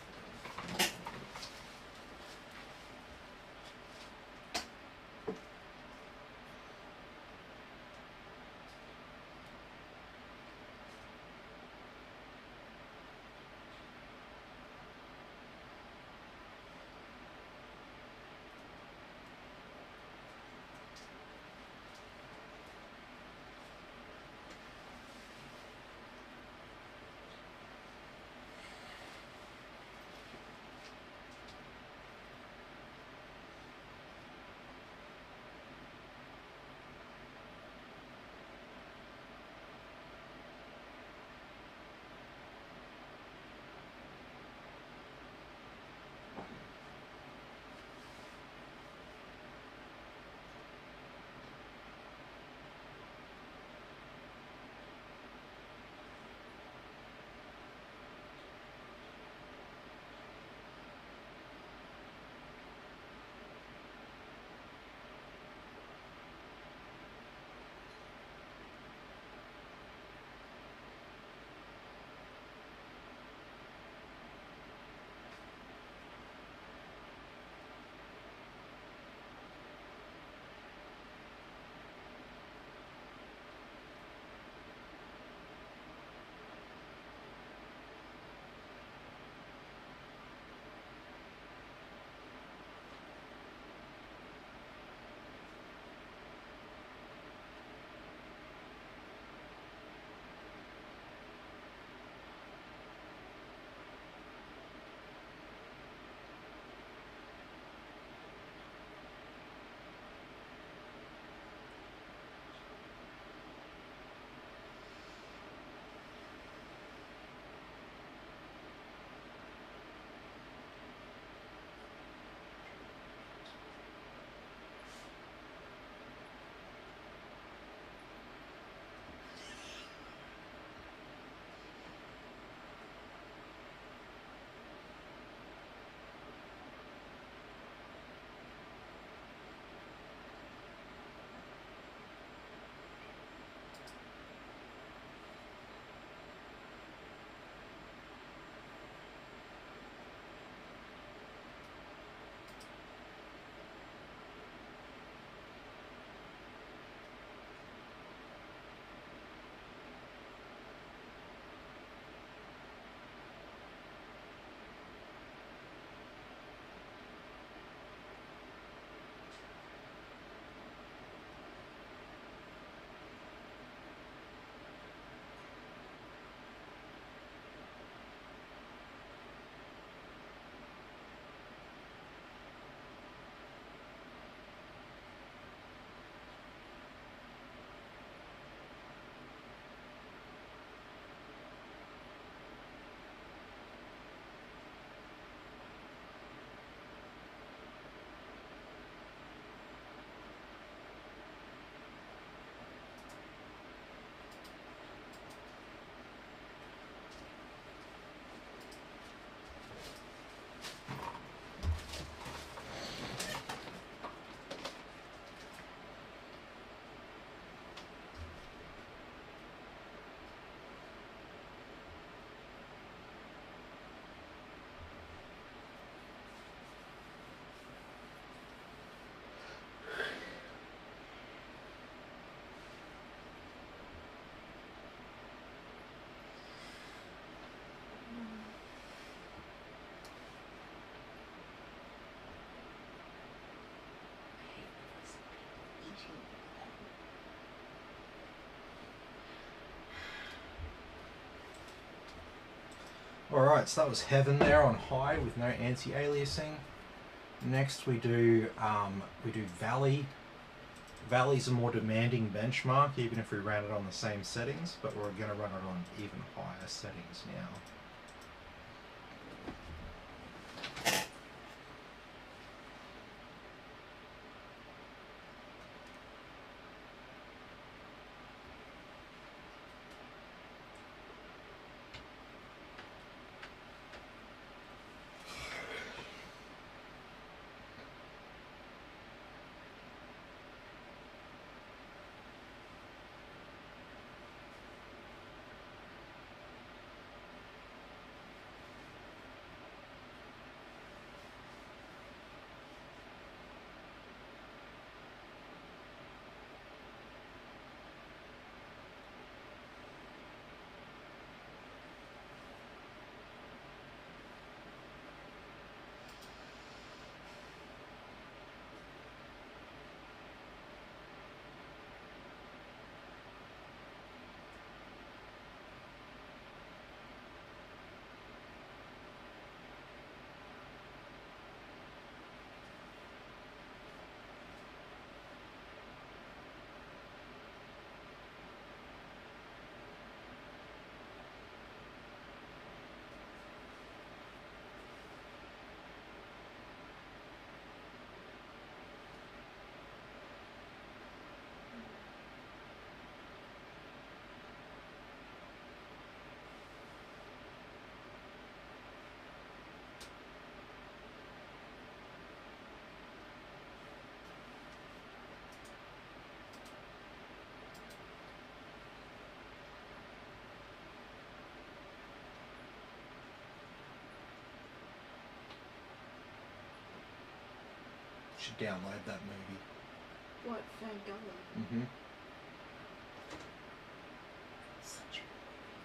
Alright, so that was Heaven there on high with no anti-aliasing. Next we do Valley. Valley's a more demanding benchmark, even if we ran it on the same settings, but we're going to run it on even higher settings now. Should download that movie. What, Fangully? Mm-hmm. Such a good movie.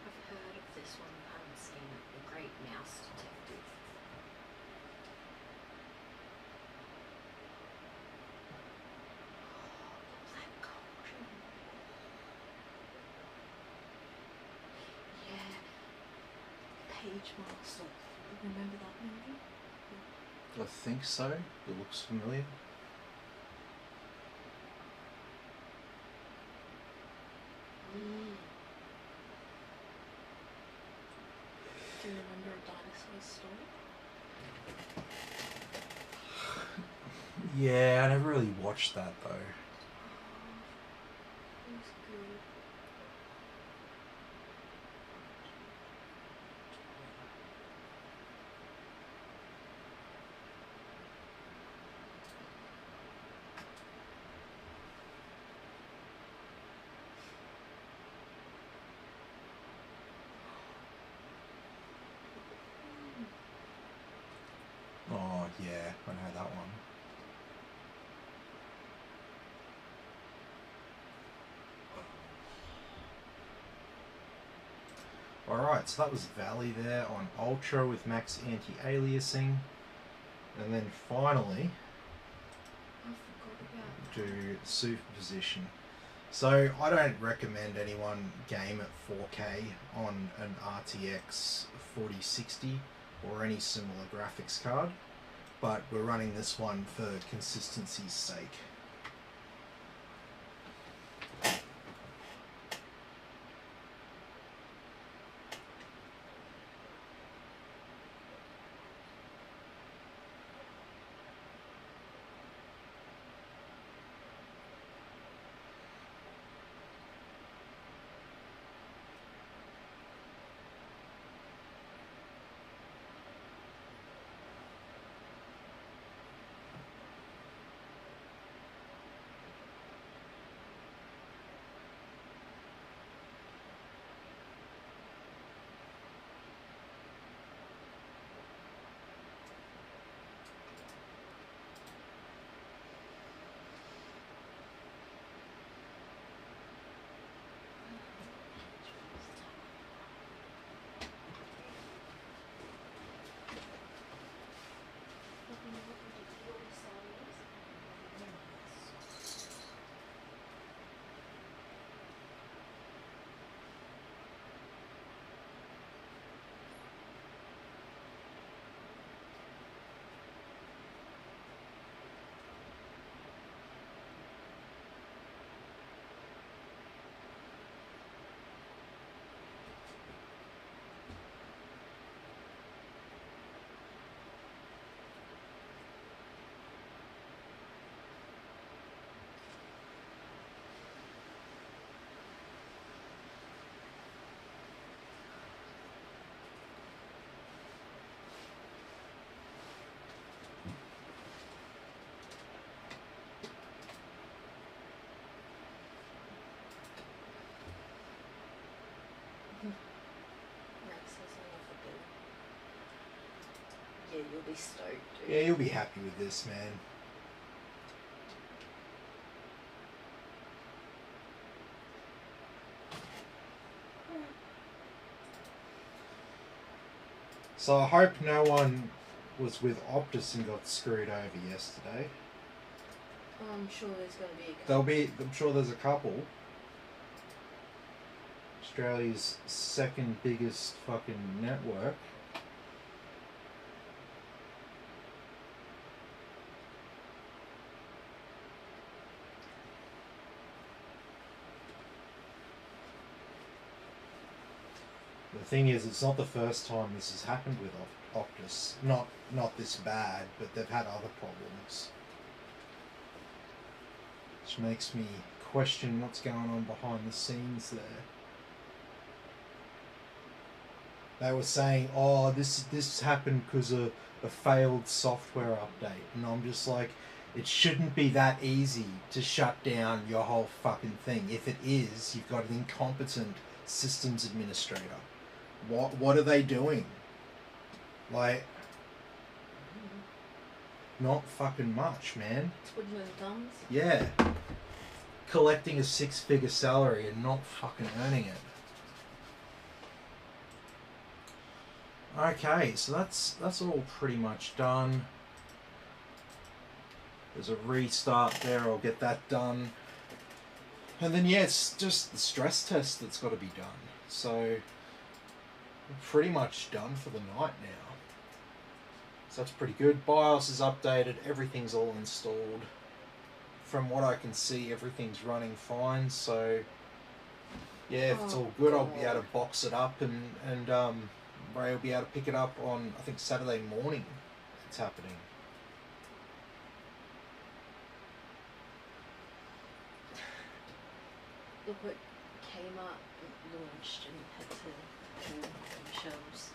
I've heard of this one, I haven't seen it. The Great Mouse Detective. That culture. Yeah. Page Master. Remember that movie? I think so. It looks familiar. Do you remember a dinosaur story? Yeah, I never really watched that though. It was good. Oh yeah, I know that one. Alright, so that was Valley there on Ultra with max anti-aliasing. And then finally, I forgot about do superposition. So I don't recommend anyone game at 4K on an RTX 4060 or any similar graphics card, but we're running this one for consistency's sake. you'll be stoked, dude. Yeah, you'll be happy with this, man. So I hope no one was with Optus and got screwed over yesterday. I'm sure there's going to be a couple. I'm sure there's a couple. Australia's second biggest fucking network. The thing is, it's not the first time this has happened with Optus. Not this bad, but they've had other problems. Which makes me question what's going on behind the scenes there. They were saying, oh, this happened because of a failed software update. And I'm just like, it shouldn't be that easy to shut down your whole fucking thing. If it is, you've got an incompetent systems administrator. What are they doing? Like, not fucking much, man. Twiddling thumbs? Yeah. Collecting a 6-figure salary and not fucking earning it. Okay, so that's all pretty much done. There's a restart there, I'll get that done. And then yeah, it's just the stress test that's got to be done. So we're pretty much done for the night now. So that's pretty good. BIOS is updated, everything's all installed. From what I can see, everything's running fine. So yeah, if it's all good, I'll be able to box it up and Ray will be able to pick it up on, I think, Saturday morning. It's happening. Look what came up, launched, and had to do themselves.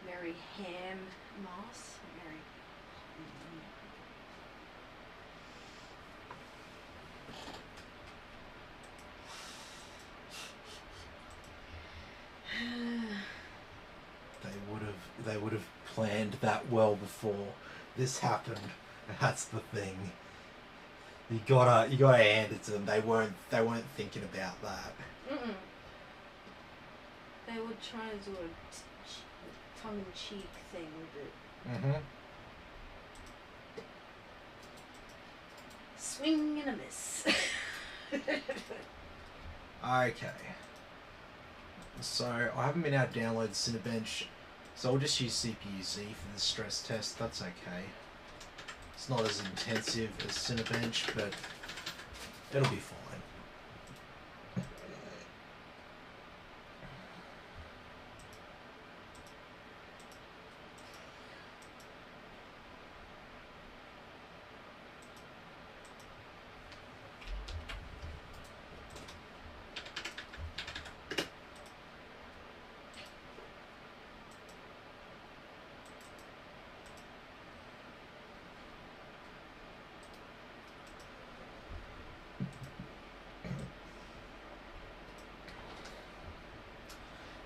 Mary Ham Moss. Mary. They would have planned that well before this happened. That's the thing. You gotta hand it to them. They weren't thinking about that. Mm-mm. They were trying to do a tongue-in-cheek thing with it. Mm-hmm. Swing and a miss. Okay. So I haven't been able to download Cinebench, so I'll just use CPU-Z for the stress test. That's okay. It's not as intensive as Cinebench, but it'll be fine.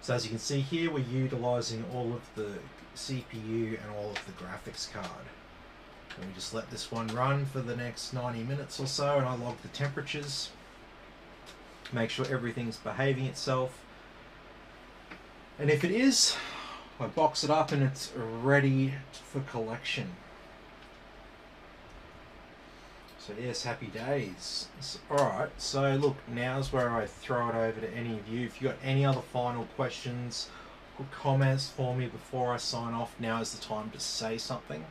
So as you can see here, we're utilising all of the CPU and all of the graphics card. And we just let this one run for the next 90 minutes or so, and I log the temperatures. Make sure everything's behaving itself. And if it is, I box it up and it's ready for collection. So yes, happy days. Alright, so look, now's where I throw it over to any of you. If you've got any other final questions or comments for me before I sign off, now is the time to say something.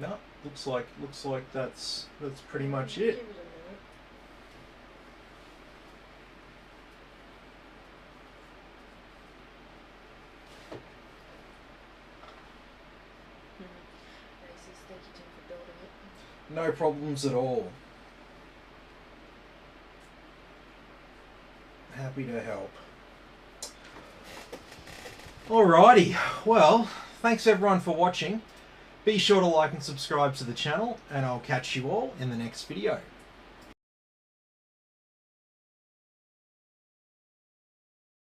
No, looks like that's pretty much Give it. it a minute. Thank you, Tim, for building it. No problems at all. Happy to help. Alrighty, well, thanks everyone for watching. Be sure to like and subscribe to the channel, and I'll catch you all in the next video.